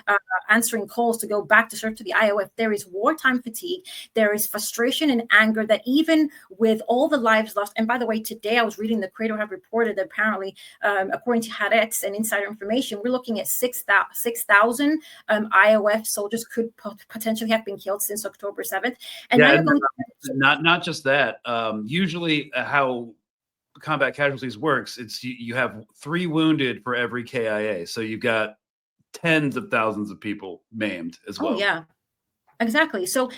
Speaker 2: answering calls to go back to serve to the IOF. There is wartime fatigue. There is frustration and anger that even with all the lives lost, and by the way, today I was reading the Credo have reported that apparently, according to Haaretz and insider information, we're looking at 6,000 IOF soldiers could potentially have been killed since October 7th. And
Speaker 1: not just that. Usually how combat casualties works, it's you have 3 wounded for every KIA. So you've got tens of thousands of people maimed as well.
Speaker 2: Oh, yeah. Exactly. So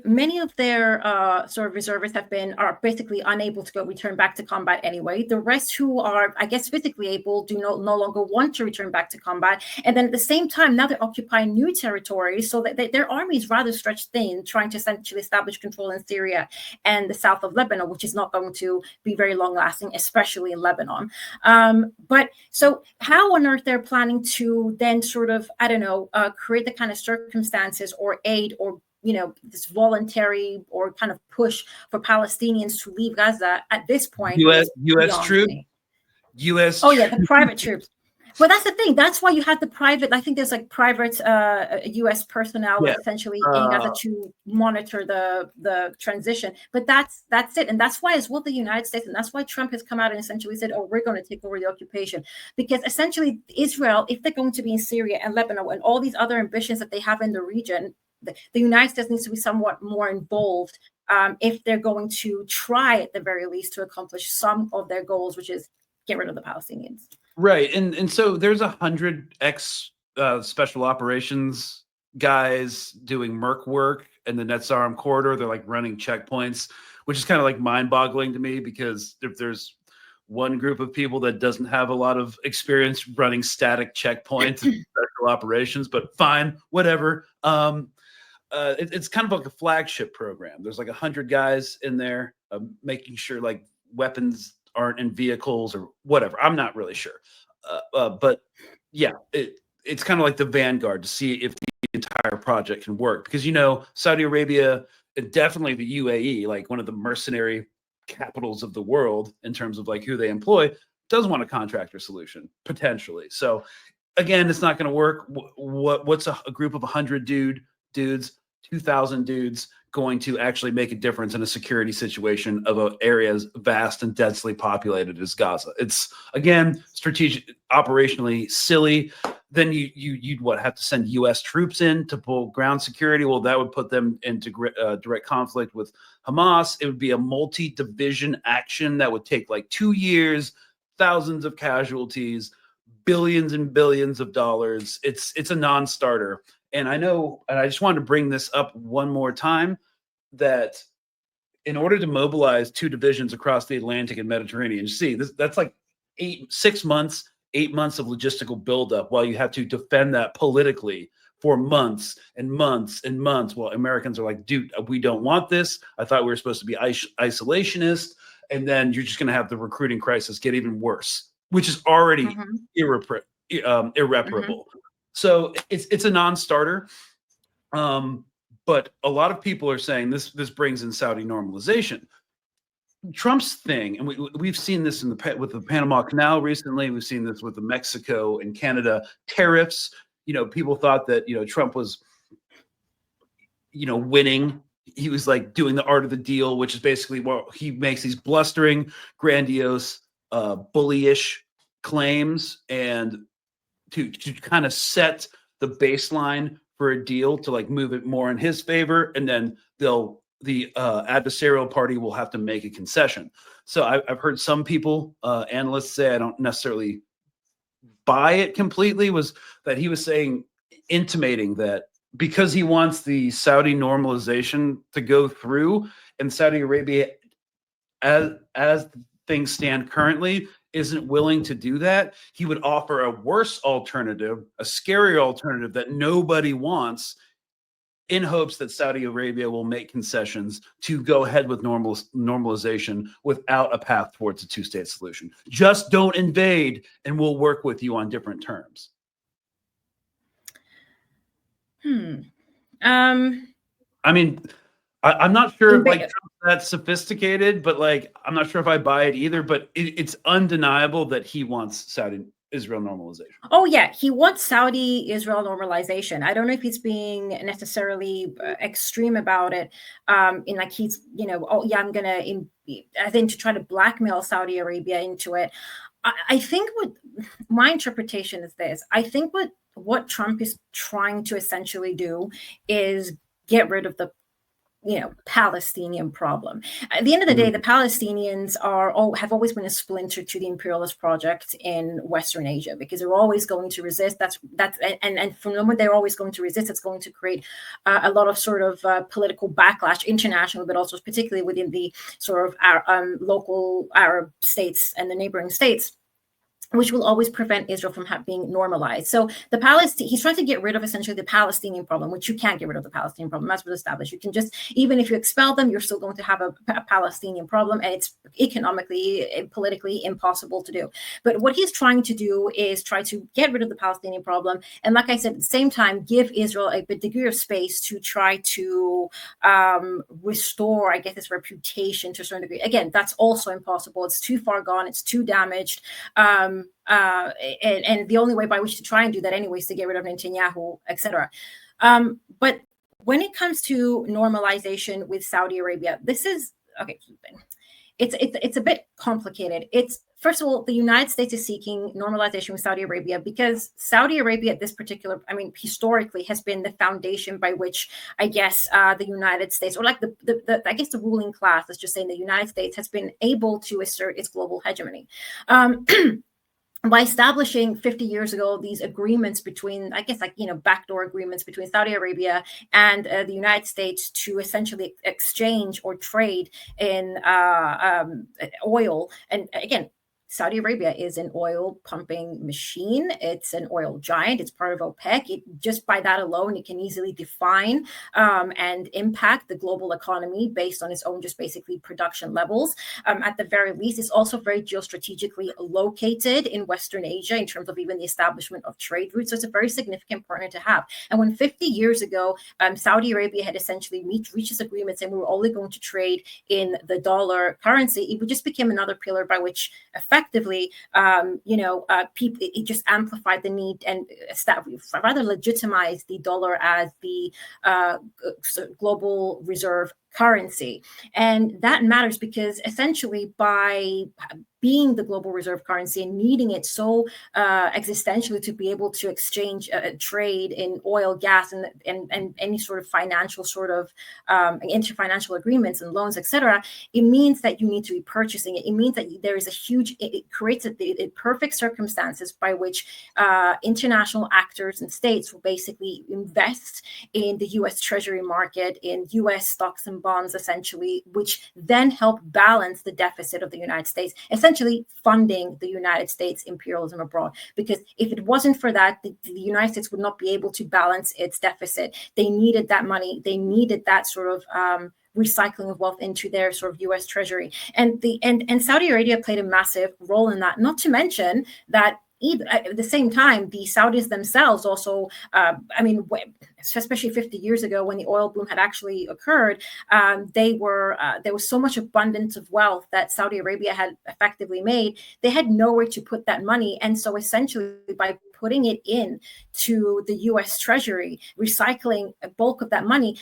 Speaker 2: many of their sort of reservists are basically unable to return back to combat anyway. The rest who are, I guess, physically able do no longer want to return back to combat. And then at the same time, now they're occupying new territories, so that their army is rather stretched thin, trying to essentially establish control in Syria and the south of Lebanon, which is not going to be very long lasting, especially in Lebanon. But so how on earth they're planning to then sort of, I don't know, create the kind of circumstances or aid or this voluntary or kind of push for Palestinians to leave Gaza at this point
Speaker 1: U.S. troops, U.S.
Speaker 2: Oh yeah, the private troops. Well, that's the thing. That's why you had the private. I think there's like private U.S. personnel essentially in Gaza to monitor the transition. But that's it, and that's why as well the United States, and that's why Trump has come out and essentially said, "Oh, we're going to take over the occupation," because essentially Israel, if they're going to be in Syria and Lebanon and all these other ambitions that they have in the region, the United States needs to be somewhat more involved if they're going to try at the very least to accomplish some of their goals, which is get rid of the Palestinians.
Speaker 1: Right. And so there's 100 special operations guys doing merc work in the Netzarim corridor. They're like running checkpoints, which is kind of like mind boggling to me, because if there's one group of people that doesn't have a lot of experience running static checkpoints and special operations, but fine, whatever. It's kind of like a flagship program. There's like 100 guys in there making sure like weapons aren't in vehicles or whatever. I'm not really sure. But yeah, it's kind of like the vanguard to see if the entire project can work, because, Saudi Arabia and definitely the UAE, like one of the mercenary capitals of the world in terms of like who they employ, does want a contractor solution potentially. So again, it's not going to work. What's a group of 100 dudes, 2,000 dudes going to actually make a difference in a security situation of an area as vast and densely populated as Gaza? It's, again, strategic, operationally silly. Then you'd have to send U.S. troops in to pull ground security. Well, that would put them into direct conflict with Hamas. It would be a multi-division action that would take like 2 years, thousands of casualties, billions and billions of dollars. It's a non-starter. And I know, and I just wanted to bring this up one more time, that in order to mobilize 2 divisions across the Atlantic and Mediterranean, that's like 8 months of logistical buildup, while you have to defend that politically for months and months and months. Well, Americans are like, dude, we don't want this. I thought we were supposed to be isolationist. And then you're just going to have the recruiting crisis get even worse, which is already irreparable. So it's a non-starter. But a lot of people are saying this brings in Saudi normalization. Trump's thing, and we've seen this with the Panama Canal recently. We've seen this with the Mexico and Canada tariffs. People thought that Trump was winning. He was like doing the art of the deal, which is basically he makes these blustering, grandiose, bullyish claims, and to kind of set the baseline for a deal to like move it more in his favor, and then the adversarial party will have to make a concession. So I've heard some people, analysts say, I don't necessarily buy it completely, was that he was intimating that because he wants the Saudi normalization to go through, and Saudi Arabia, as things stand currently, isn't willing to do that, he would offer a worse alternative, a scary alternative that nobody wants, in hopes that Saudi Arabia will make concessions to go ahead with normalization without a path towards a 2-state solution. Just don't invade, and we'll work with you on different terms. I mean, I'm not sure if like Trump's that sophisticated, but like I'm not sure if I buy it either. But it's undeniable that he wants Saudi-Israel normalization.
Speaker 2: Oh yeah, he wants Saudi-Israel normalization. I don't know if he's being necessarily extreme about it. In like he's, oh yeah, I'm gonna, I think, to try to blackmail Saudi Arabia into it. I think what my interpretation is this. I think what Trump is trying to essentially do is get rid of the Palestinian problem. At the end of the day, the Palestinians have always been a splinter to the imperialist project in Western Asia, because they're always going to resist. And from the moment they're always going to resist, it's going to create a lot of sort of political backlash internationally, but also particularly within the sort of local Arab states and the neighboring states, which will always prevent Israel from being normalized. So he's trying to get rid of essentially the Palestinian problem, which you can't get rid of the Palestinian problem. That's what's established. You can just, even if you expel them, you're still going to have a Palestinian problem, and it's economically and politically impossible to do. But what he's trying to do is try to get rid of the Palestinian problem, and like I said, at the same time, give Israel a degree of space to try to restore, I guess, its reputation to a certain degree. Again, that's also impossible. It's too far gone. It's too damaged. And the only way by which to try and do that anyway is to get rid of Netanyahu, etc. But when it comes to normalization with Saudi Arabia, this is okay. It's a bit complicated. It's, first of all, the United States is seeking normalization with Saudi Arabia because Saudi Arabia at this particular, historically has been the foundation by which, I guess, the United States, or like the ruling class, let's just say in the United States, has been able to assert its global hegemony. By establishing 50 years ago these agreements between, I guess, backdoor agreements between Saudi Arabia and the United States to essentially exchange or trade in oil. And again, Saudi Arabia is an oil pumping machine. It's an oil giant. It's part of OPEC. Just by that alone, it can easily define and impact the global economy based on its own just basically production levels. At the very least, it's also very geostrategically located in Western Asia in terms of even the establishment of trade routes. So it's a very significant partner to have. And when 50 years ago, Saudi Arabia had essentially reached this agreement saying we were only going to trade in the dollar currency, it just became another pillar by which effectively, people, it just amplified the need and rather legitimized the dollar as the global reserve currency. And that matters because essentially by being the global reserve currency and needing it so existentially to be able to exchange trade in oil, gas, and any sort of financial interfinancial agreements and loans, etc., it means that you need to be purchasing it. It means that there is it creates a perfect circumstances by which international actors and states will basically invest in the U.S. Treasury market, in U.S. stocks and bonds, essentially, which then help balance the deficit of the United States, essentially funding the United States imperialism abroad. Because if it wasn't for that, the United States would not be able to balance its deficit. They needed that money. They needed that sort of recycling of wealth into their sort of U.S. Treasury. And Saudi Arabia played a massive role in that, not to mention that at the same time, the Saudis themselves also, especially 50 years ago when the oil boom had actually occurred, there was so much abundance of wealth that Saudi Arabia had effectively made. They had nowhere to put that money. And so essentially by putting it in to the U.S. Treasury, recycling a bulk of that money,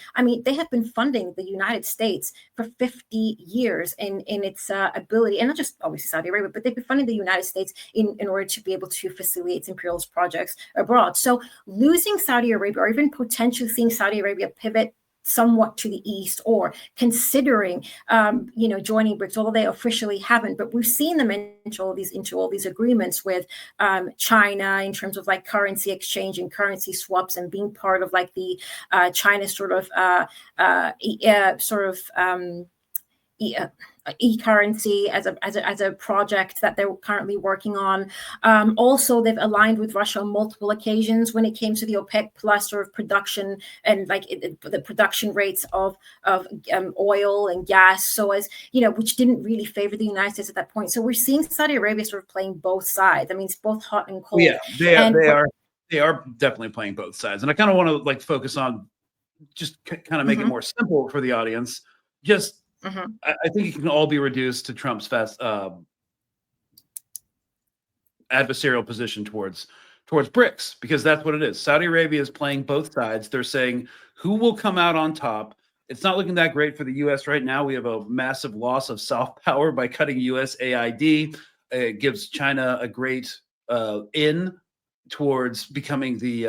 Speaker 2: they have been funding the United States for 50 years in its ability, and not just obviously Saudi Arabia, but they've been funding the United States in order to be able to facilitate its imperialist projects abroad. So losing Saudi Arabia, or even potentially seeing Saudi Arabia pivot somewhat to the east, or considering, joining BRICS, although they officially haven't, but we've seen them into all these agreements with China in terms of like currency exchange and currency swaps, and being part of like the China e-currency as a project that they're currently working on. Also, they've aligned with Russia on multiple occasions when it came to the OPEC plus sort of production and the production rates of oil and gas, so as which didn't really favor the United States at that point. So we're seeing Saudi Arabia sort of playing both sides. It's both hot and cold.
Speaker 1: Yeah, they are definitely playing both sides. And I kind of want to focus on just kind of make it more simple for the audience. Just I think it can all be reduced to Trump's adversarial position towards BRICS, because that's what it is. Saudi Arabia is playing both sides. They're saying who will come out on top. It's not looking that great for the U.S. right now. We have a massive loss of soft power by cutting U.S. AID. It gives China a great in towards becoming the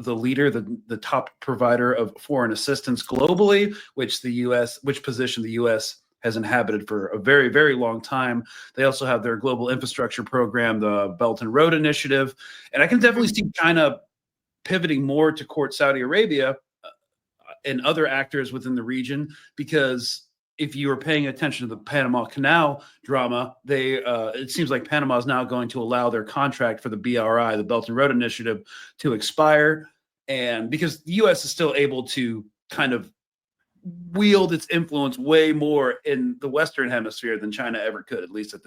Speaker 1: leader, the top provider of foreign assistance globally, which position the U.S. has inhabited for a very, very long time. They also have their global infrastructure program, the Belt and Road Initiative, and I can definitely see China pivoting more to court Saudi Arabia and other actors within the region, because if you were paying attention to the Panama Canal drama, it seems like Panama is now going to allow their contract for the BRI, the Belt and Road Initiative, to expire. And because the U.S. is still able to kind of wield its influence way more in the Western Hemisphere than China ever could, at least at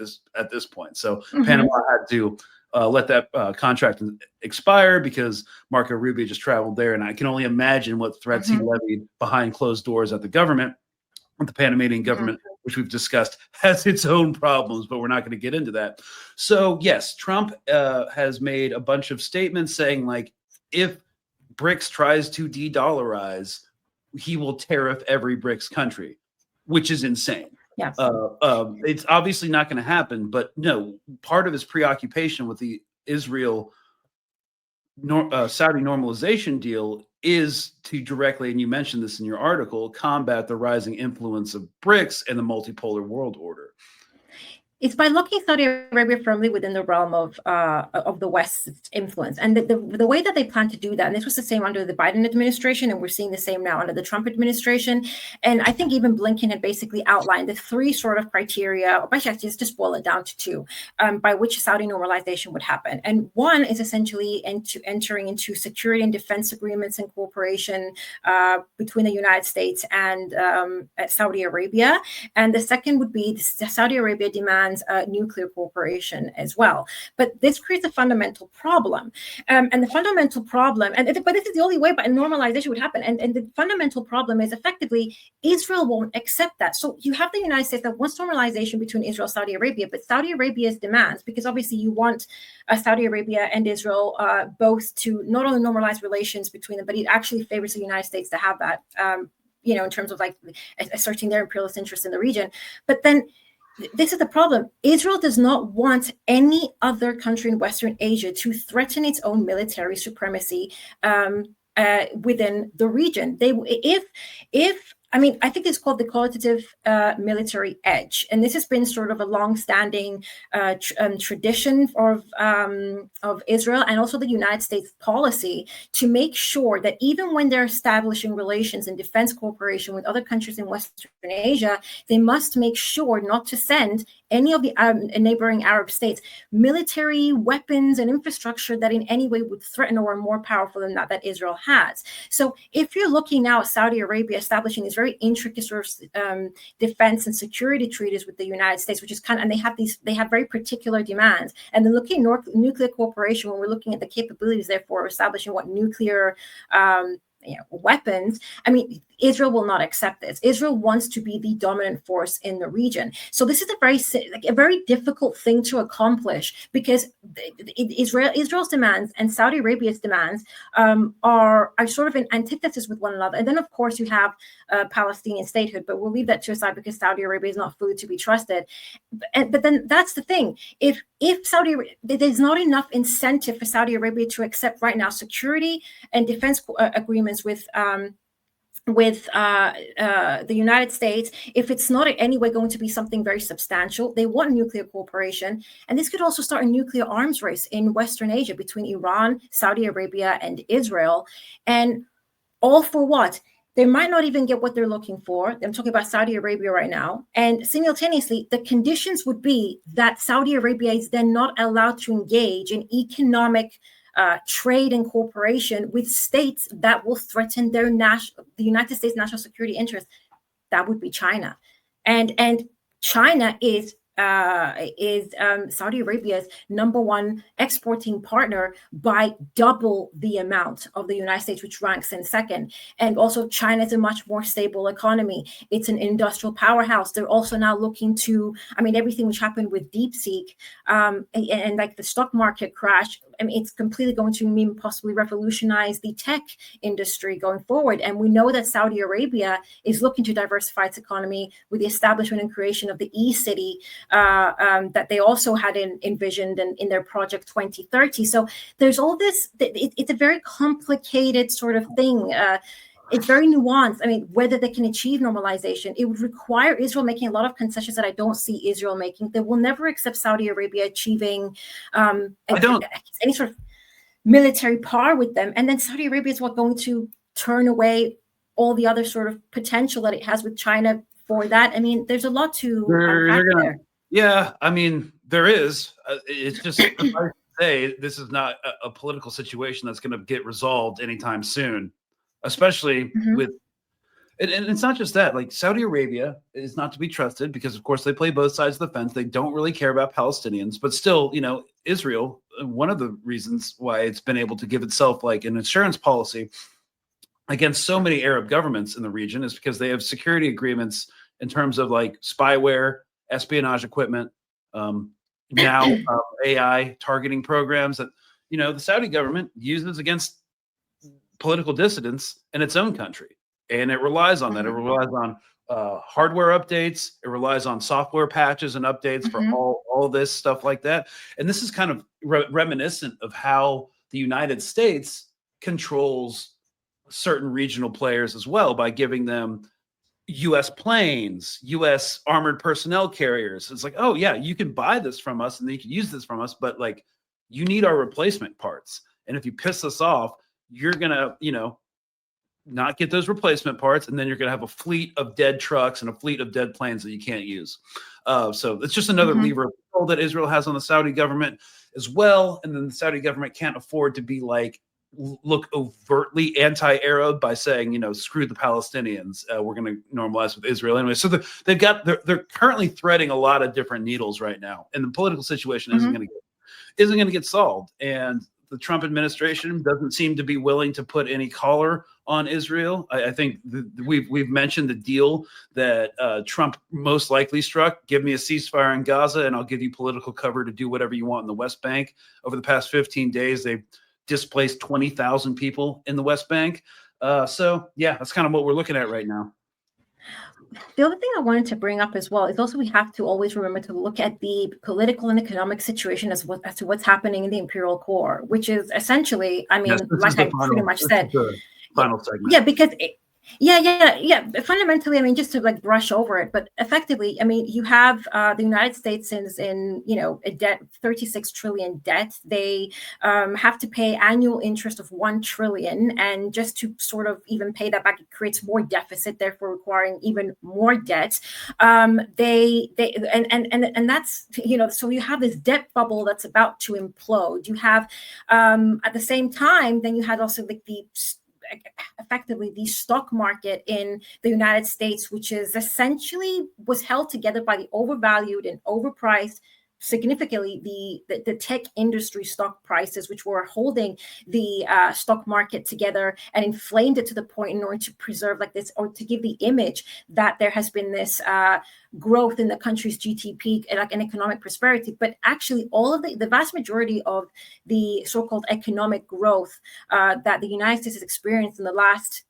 Speaker 1: this point. So Panama had to let that contract expire because Marco Rubio just traveled there. And I can only imagine what threats he levied behind closed doors at the government. The Panamanian government, which we've discussed, has its own problems, but we're not going to get into that. So yes, Trump has made a bunch of statements saying, like, if BRICS tries to de-dollarize, he will tariff every BRICS country, which is insane.
Speaker 2: Yes.
Speaker 1: It's obviously not going to happen, but no, part of his preoccupation with the Israel Saudi normalization deal is to directly, and you mentioned this in your article, combat the rising influence of BRICS and the multipolar world order.
Speaker 2: It's by locking Saudi Arabia firmly within the realm of the West's influence. And the way that they plan to do that, and this was the same under the Biden administration, and we're seeing the same now under the Trump administration. And I think even Blinken had basically outlined the three sort of criteria, or actually just boil it down to two, by which Saudi normalization would happen. And one is essentially entering into security and defense agreements and cooperation between the United States and Saudi Arabia. And the second would be Saudi Arabia demands nuclear cooperation as well. But this creates a fundamental problem. And the fundamental problem, but this is the only way but normalization would happen. And the fundamental problem is effectively Israel won't accept that. So you have the United States that wants normalization between Israel and Saudi Arabia, but Saudi Arabia's demands, because obviously you want Saudi Arabia and Israel both to not only normalize relations between them, but it actually favors the United States to have that, in terms of like asserting their imperialist interest in the region. But then this is the problem. Israel does not want any other country in Western Asia to threaten its own military supremacy within the region. I think it's called the qualitative military edge, and this has been sort of a long-standing tradition of Israel and also the United States policy to make sure that even when they're establishing relations and defense cooperation with other countries in Western Asia, they must make sure not to send any of the neighboring Arab states military weapons and infrastructure that in any way would threaten or are more powerful than that Israel has. So if you're looking now at Saudi Arabia establishing these very intricate sort of defense and security treaties with the United States, which is and they have very particular demands. And then looking at nuclear cooperation, when we're looking at the capabilities, therefore establishing what nuclear weapons. Israel will not accept this. Israel wants to be the dominant force in the region. So this is a very difficult thing to accomplish, because Israel's demands and Saudi Arabia's demands are sort of in antithesis with one another. And then, of course, you have Palestinian statehood, but we'll leave that to aside because Saudi Arabia is not fully to be trusted. But then that's the thing. If there's not enough incentive for Saudi Arabia to accept right now security and defense agreements with the United States, if it's not in any way going to be something very substantial, they want nuclear cooperation. And this could also start a nuclear arms race in Western Asia between Iran, Saudi Arabia, and Israel. And all for what? They might not even get what they're looking for. I'm talking about Saudi Arabia right now. And simultaneously, the conditions would be that Saudi Arabia is then not allowed to engage in economic trade and cooperation with states that will threaten the United States national security interests. That would be China, and China is Saudi Arabia's number one exporting partner by double the amount of the United States, which ranks in second. And also China is a much more stable economy. It's an industrial powerhouse. They're also now looking to, everything which happened with DeepSeek and like the stock market crash, I mean, it's completely going to mean possibly revolutionize the tech industry going forward. And we know that Saudi Arabia is looking to diversify its economy with the establishment and creation of the e-city that they also had envisioned in their project 2030. So there's all this, it's a very complicated sort of thing. It's very nuanced. I mean, whether they can achieve normalization, it would require Israel making a lot of concessions that I don't see Israel making. They will never accept Saudi Arabia achieving any sort of military power with them. And then Saudi Arabia is going to turn away all the other sort of potential that it has with China for that. I mean, there's a lot to unpack there.
Speaker 1: Yeah, I mean, there is. It's just I say this is not a political situation that's going to get resolved anytime soon. Especially with, and it's not just that, like Saudi Arabia is not to be trusted because, of course, they play both sides of the fence. They don't really care about Palestinians, but still, you know, Israel, one of the reasons why it's been able to give itself like an insurance policy against so many Arab governments in the region is because they have security agreements in terms of like spyware, espionage equipment, now AI targeting programs that, you know, the Saudi government uses against political dissidents in its own country, and it relies on that. It relies on hardware updates. It relies on software patches and updates for all this stuff like that. And this is kind of reminiscent of how the United States controls certain regional players as well by giving them U.S. planes, U.S. armored personnel carriers. It's like, oh yeah, you can buy this from us and you can use this from us, but like you need our replacement parts. And if you piss us off, you're going to, you know, not get those replacement parts. And then you're going to have a fleet of dead trucks and a fleet of dead planes that you can't use. So it's just another lever of control that Israel has on the Saudi government as well. And then the Saudi government can't afford to be like, look overtly anti-Arab by saying, you know, screw the Palestinians. We're going to normalize with Israel anyway. So they're currently threading a lot of different needles right now. And the political situation isn't going to get solved. And the Trump administration doesn't seem to be willing to put any collar on Israel. I think we've mentioned the deal that Trump most likely struck. Give me a ceasefire in Gaza and I'll give you political cover to do whatever you want in the West Bank. Over the past 15 days, they've displaced 20,000 people in the West Bank. So yeah, that's kind of what we're looking at right now.
Speaker 2: The other thing I wanted to bring up as well is also we have to always remember to look at the political and economic situation as to what's happening in the imperial core, which is essentially, I mean, like I pretty much said,
Speaker 1: final segment.
Speaker 2: Yeah, because yeah. Fundamentally, I mean, just to like brush over it, but effectively, I mean, you have the United States is in, you know, a debt, 36 trillion debt. They have to pay annual interest of 1 trillion, and just to sort of even pay that back, it creates more deficit, therefore requiring even more debt. And that's, you know, so you have this debt bubble that's about to implode. You have at the same time, then you had also like effectively the stock market in the United States, which is essentially was held together by the overvalued and overpriced significantly the tech industry stock prices, which were holding the stock market together and inflamed it to the point in order to preserve like this, or to give the image that there has been this growth in the country's GDP, like an economic prosperity. But actually all of the vast majority of the so-called economic growth that the United States has experienced in the last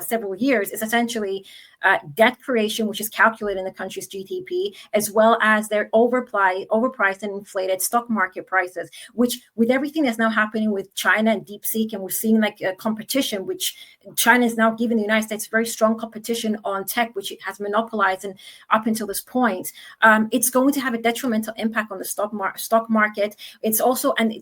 Speaker 2: several years is essentially debt creation, which is calculated in the country's GDP, as well as their overpriced and inflated stock market prices, which with everything that's now happening with China and DeepSeek, and we're seeing like a competition, which China is now giving the United States very strong competition on tech, which it has monopolized and up until this point, it's going to have a detrimental impact on the stock market. It's also, and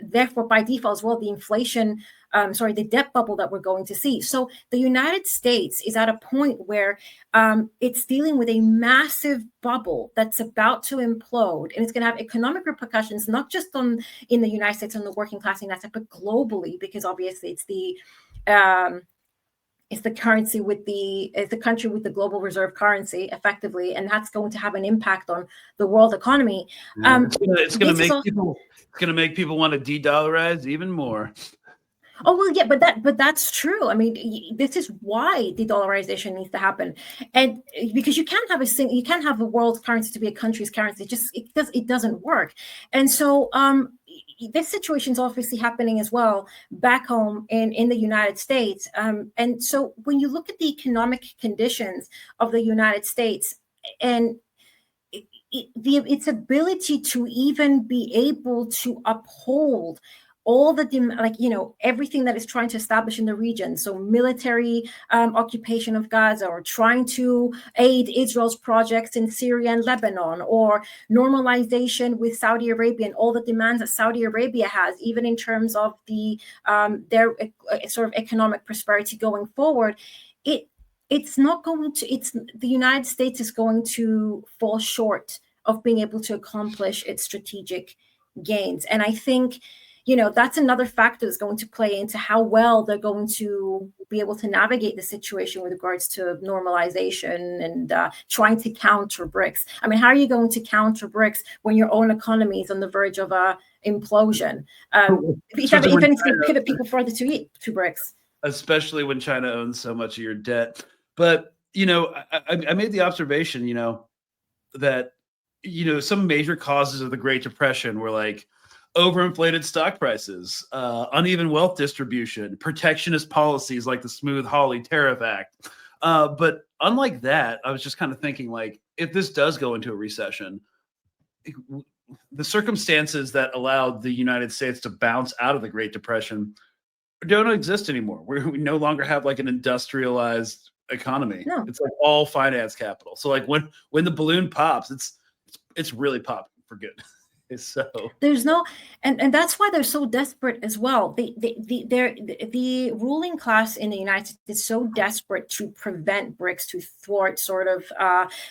Speaker 2: therefore by default as well, the inflation, the debt bubble that we're going to see. So the United States is at a point where it's dealing with a massive bubble that's about to implode, and it's going to have economic repercussions, not just in the United States on the working class in that sense, but globally, because obviously it's the currency it's the country with the global reserve currency effectively, and that's going to have an impact on the world economy.
Speaker 1: It's going to make people want to de-dollarize even more.
Speaker 2: Oh well, yeah, but that's true. I mean, this is why de-dollarization needs to happen, and because you can't have the world's currency to be a country's currency. It doesn't work, and so this situation is obviously happening as well back home in the United States. And so when you look at the economic conditions of the United States and its ability to even be able to uphold all the everything that is trying to establish in the region, so military occupation of Gaza, or trying to aid Israel's projects in Syria and Lebanon, or normalization with Saudi Arabia and all the demands that Saudi Arabia has, even in terms of their sort of economic prosperity going forward. It's not going to, the United States is going to fall short of being able to accomplish its strategic gains. And I think, that's another factor that's going to play into how well they're going to be able to navigate the situation with regards to normalization and trying to counter BRICS. I mean, how are you going to counter BRICS when your own economy is on the verge of implosion? If anything, pivot people further to BRICS.
Speaker 1: Especially when China owns so much of your debt. But, I made the observation, that, some major causes of the Great Depression were like overinflated stock prices, uneven wealth distribution, protectionist policies like the Smoot-Hawley Tariff Act. But unlike that, I was just kind of thinking, like, if this does go into a recession, the circumstances that allowed the United States to bounce out of the Great Depression don't exist anymore. We no longer have like an industrialized economy.
Speaker 2: No.
Speaker 1: It's like all finance capital. So like when the balloon pops, it's really popping for good. So
Speaker 2: there's no, and that's why they're so desperate as well. The ruling class in the United States is so desperate to prevent BRICS, to thwart sort of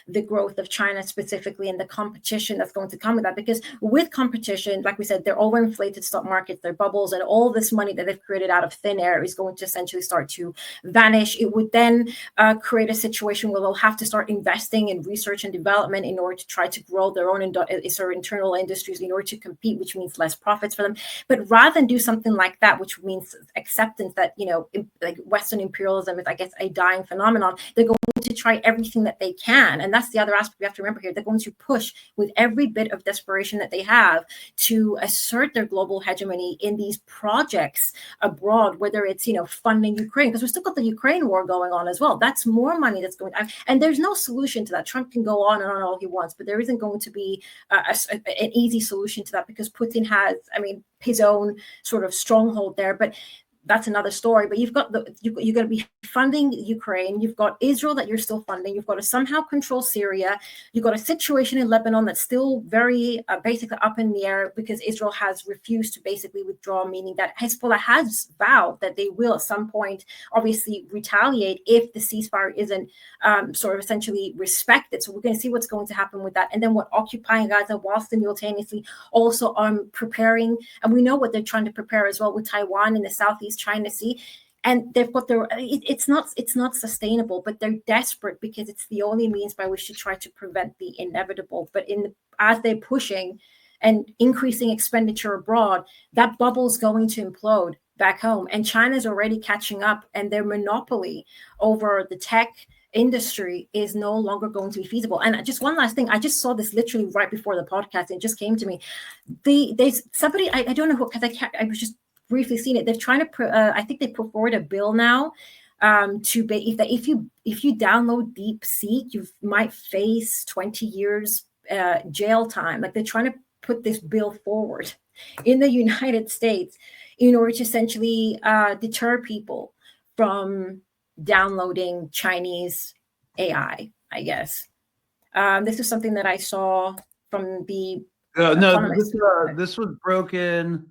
Speaker 2: the growth of China specifically, and the competition that's going to come with that. Because with competition, like we said, they're overinflated stock markets, they're bubbles, and all this money that they've created out of thin air is going to essentially start to vanish. It would then create a situation where they'll have to start investing in research and development in order to try to grow their own sort of internal industries in order to compete, which means less profits for them. But rather than do something like that, which means acceptance that, like Western imperialism is, I guess, a dying phenomenon, they're going to try everything that they can. And that's the other aspect we have to remember here. They're going to push with every bit of desperation that they have to assert their global hegemony in these projects abroad, whether it's, funding Ukraine, because we've still got the Ukraine war going on as well. That's more money that's going on. And there's no solution to that. Trump can go on and on all he wants, but there isn't going to be an easy solution to that, because Putin has, his own sort of stronghold there. But that's another story. But you've got you're going to be funding Ukraine. You've got Israel that you're still funding. You've got to somehow control Syria. You've got a situation in Lebanon that's still very basically up in the air, because Israel has refused to basically withdraw, meaning that Hezbollah has vowed that they will at some point obviously retaliate if the ceasefire isn't sort of essentially respected. So we're going to see what's going to happen with that. And then what occupying Gaza while simultaneously also preparing, and we know what they're trying to prepare as well with Taiwan in the Southeast China Sea. And they've got it's not sustainable, but they're desperate because it's the only means by which to try to prevent the inevitable. But as they're pushing and increasing expenditure abroad, that bubble's going to implode back home. And China's already catching up, and their monopoly over the tech industry is no longer going to be feasible. And just one last thing, I just saw this literally right before the podcast. It just came to me. There's somebody, I don't know who, because I was just briefly seen it. They're trying to, I think they put forward a bill now to be, if you download DeepSeek, you might face 20 years jail time. Like, they're trying to put this bill forward in the United States in order to essentially deter people from downloading Chinese AI, I guess. This is something that I saw from the
Speaker 1: this was broken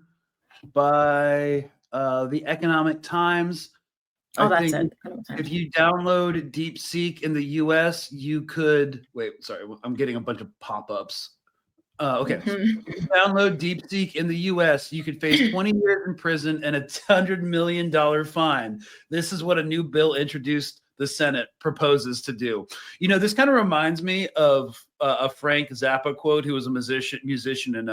Speaker 1: by the Economic Times.
Speaker 2: Oh,
Speaker 1: I
Speaker 2: that's
Speaker 1: think
Speaker 2: it.
Speaker 1: if you download DeepSeek in the US, you could sorry, I'm getting a bunch of pop-ups. Okay.
Speaker 2: Mm-hmm.
Speaker 1: If you download DeepSeek in the US, you could face 20 years in prison and a $100 million fine. This is what a new bill introduced the Senate proposes to do. This kind of reminds me of a Frank Zappa quote, who was a musician and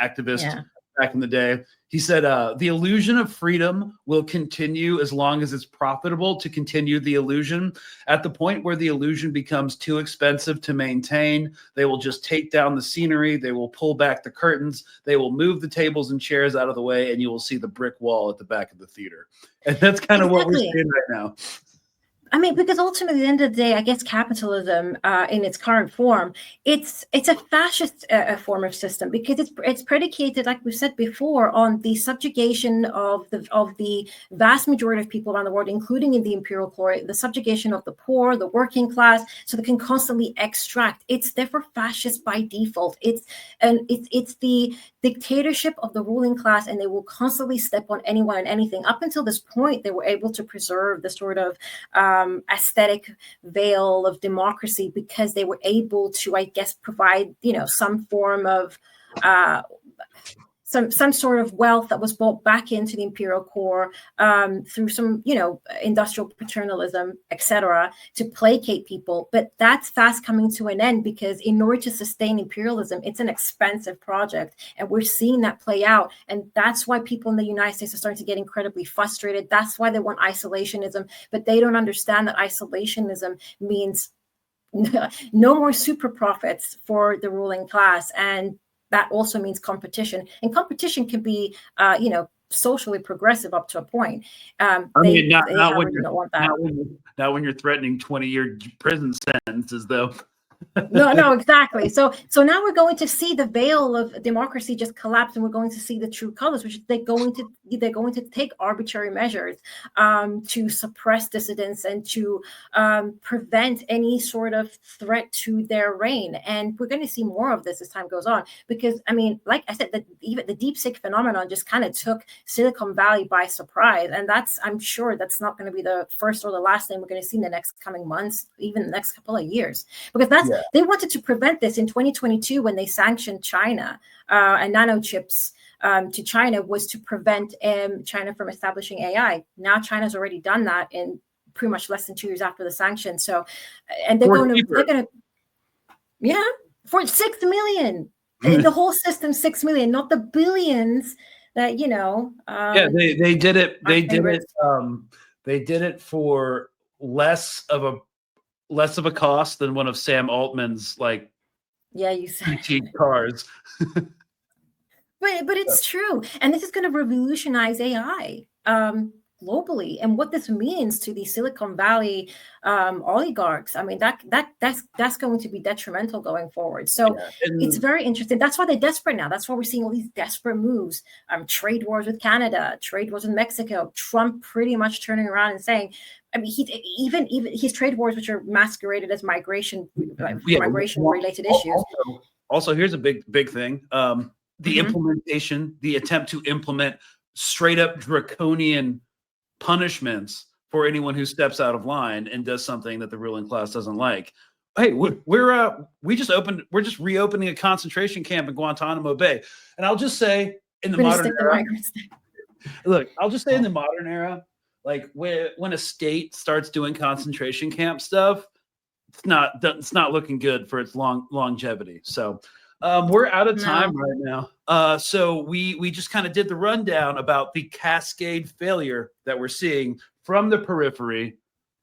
Speaker 1: activist back in the day. He said, the illusion of freedom will continue as long as it's profitable to continue the illusion. At the point where the illusion becomes too expensive to maintain, they will just take down the scenery. They will pull back the curtains. They will move the tables and chairs out of the way, and you will see the brick wall at the back of the theater. And that's kind of what we're seeing right now.
Speaker 2: I mean, because ultimately, at the end of the day, I guess capitalism, in its current form, it's a fascist form of system, because it's predicated, like we said before, on the subjugation of the vast majority of people around the world, including in the imperial core, the subjugation of the poor, the working class, so they can constantly extract. It's therefore fascist by default. It's the dictatorship of the ruling class, and they will constantly step on anyone and anything. Up until this point, they were able to preserve the sort of aesthetic veil of democracy, because they were able to, I guess, provide, some form of some sort of wealth that was brought back into the imperial core through some, industrial paternalism, etc., to placate people. But that's fast coming to an end, because in order to sustain imperialism, it's an expensive project, and we're seeing that play out. And that's why people in the United States are starting to get incredibly frustrated. That's why they want isolationism, but they don't understand that isolationism means no more super profits for the ruling class, and that also means competition, and competition can be, socially progressive up to a point.
Speaker 1: Not when you're threatening 20-year prison sentences, though.
Speaker 2: No, exactly. So now we're going to see the veil of democracy just collapse, and we're going to see the true colors, which they're going to take arbitrary measures to suppress dissidents and to prevent any sort of threat to their reign. And we're going to see more of this as time goes on, because, I mean, like I said, even the DeepSeek phenomenon just kind of took Silicon Valley by surprise, and I'm sure that's not going to be the first or the last thing we're going to see in the next coming months, even the next couple of years, because they wanted to prevent this in 2022 when they sanctioned China and nanochips to China, was to prevent China from establishing AI. Now China's already done that in pretty much less than 2 years after the sanction. So, and they're going to, for 6 million. The whole system, 6 million, not the billions that
Speaker 1: they did it. They did it for less of a cost than one of Sam Altman's
Speaker 2: you said
Speaker 1: cars.
Speaker 2: But it's true, and this is going to revolutionize AI globally, and what this means to the Silicon Valley oligarchs. I mean, that's going to be detrimental going forward. So it's very interesting. That's why they're desperate now. That's why we're seeing all these desperate moves. Trade wars with Canada, trade wars with Mexico. Trump pretty much turning around and saying, I mean, even his trade wars, which are masqueraded as migration related issues.
Speaker 1: Also, here's a big thing. The implementation, the attempt to implement straight up draconian punishments for anyone who steps out of line and does something that the ruling class doesn't like. Hey, we're just reopening a concentration camp in Guantanamo Bay, and I'll just say in the modern era. Look, I'll just say in the modern era, like when a state starts doing concentration camp stuff, it's not looking good for its longevity. So we're out of time right now. So we just kind of did the rundown about the cascade failure that we're seeing from the periphery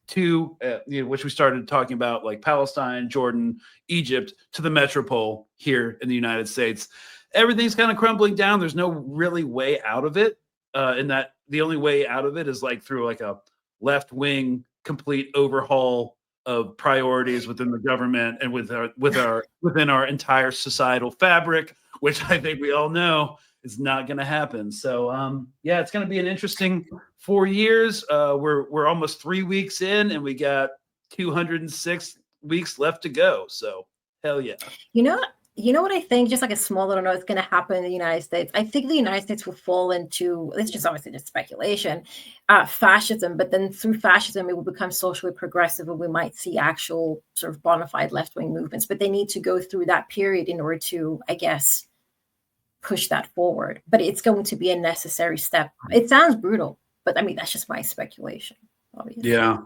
Speaker 1: to which we started talking about, like Palestine, Jordan, Egypt, to the metropole here in the United States. Everything's kind of crumbling down. There's no really way out of it. In that the only way out of it is through a left-wing complete overhaul of priorities within the government and within our entire societal fabric, which I think we all know is not going to happen. So it's going to be an interesting 4 years. We're almost 3 weeks in, and we got 206 weeks left to go. So hell yeah.
Speaker 2: You know what I think, just like a small little note, is going to happen in the United States. I think the United States will fall into, it's just obviously just speculation, fascism, but then through fascism, it will become socially progressive, and we might see actual sort of bona fide left-wing movements, but they need to go through that period in order to, I guess, push that forward. But it's going to be a necessary step. It sounds brutal, but I mean, that's just my speculation, obviously.
Speaker 1: Yeah.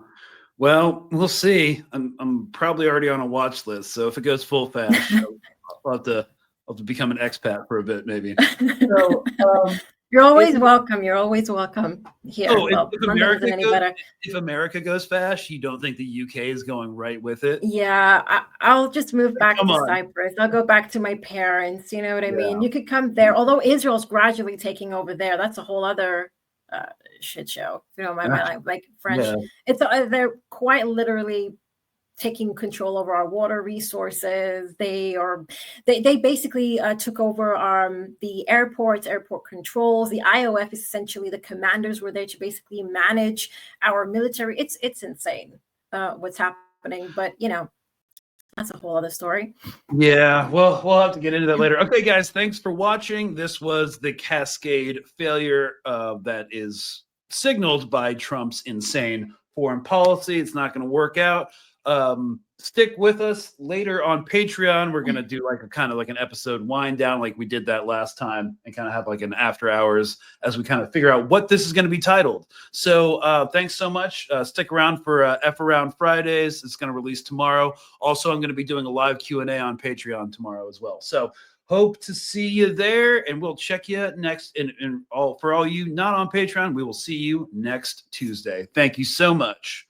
Speaker 1: Well, we'll see. I'm probably already on a watch list, so if it goes full fast, I'll I'll have to become an expat for a bit, maybe. So,
Speaker 2: You're always welcome. You're always welcome here.
Speaker 1: Oh,
Speaker 2: Well, London isn't any better.
Speaker 1: If America goes fast, you don't think the UK is going right with it?
Speaker 2: Yeah, I'll just move back
Speaker 1: Come
Speaker 2: to
Speaker 1: on.
Speaker 2: Cyprus. I'll go back to my parents. You know what I mean?
Speaker 1: Yeah.
Speaker 2: You could come there. Although Israel's gradually taking over there, that's a whole other shit show. You know, my like French.
Speaker 1: Yeah.
Speaker 2: It's they're quite literally taking control over our water resources. They basically took over the airports, airport controls. The IOF is essentially the commanders were there to basically manage our military. It's insane what's happening, but you know, that's a whole other story.
Speaker 1: Yeah, well, we'll have to get into that later. Okay, guys, thanks for watching. This was the cascade failure that is signaled by Trump's insane foreign policy. It's not going to work out. Stick with us later on Patreon. We're going to do like a kind of like an episode wind down like we did that last time and kind of have like an after hours as we kind of figure out what this is going to be titled. So thanks so much. Stick around for F Around Fridays. It's going to release tomorrow. Also, I'm going to be doing a live Q&A on Patreon tomorrow as well. So hope to see you there, and we'll check you next. For all you not on Patreon, we will see you next Tuesday. Thank you so much.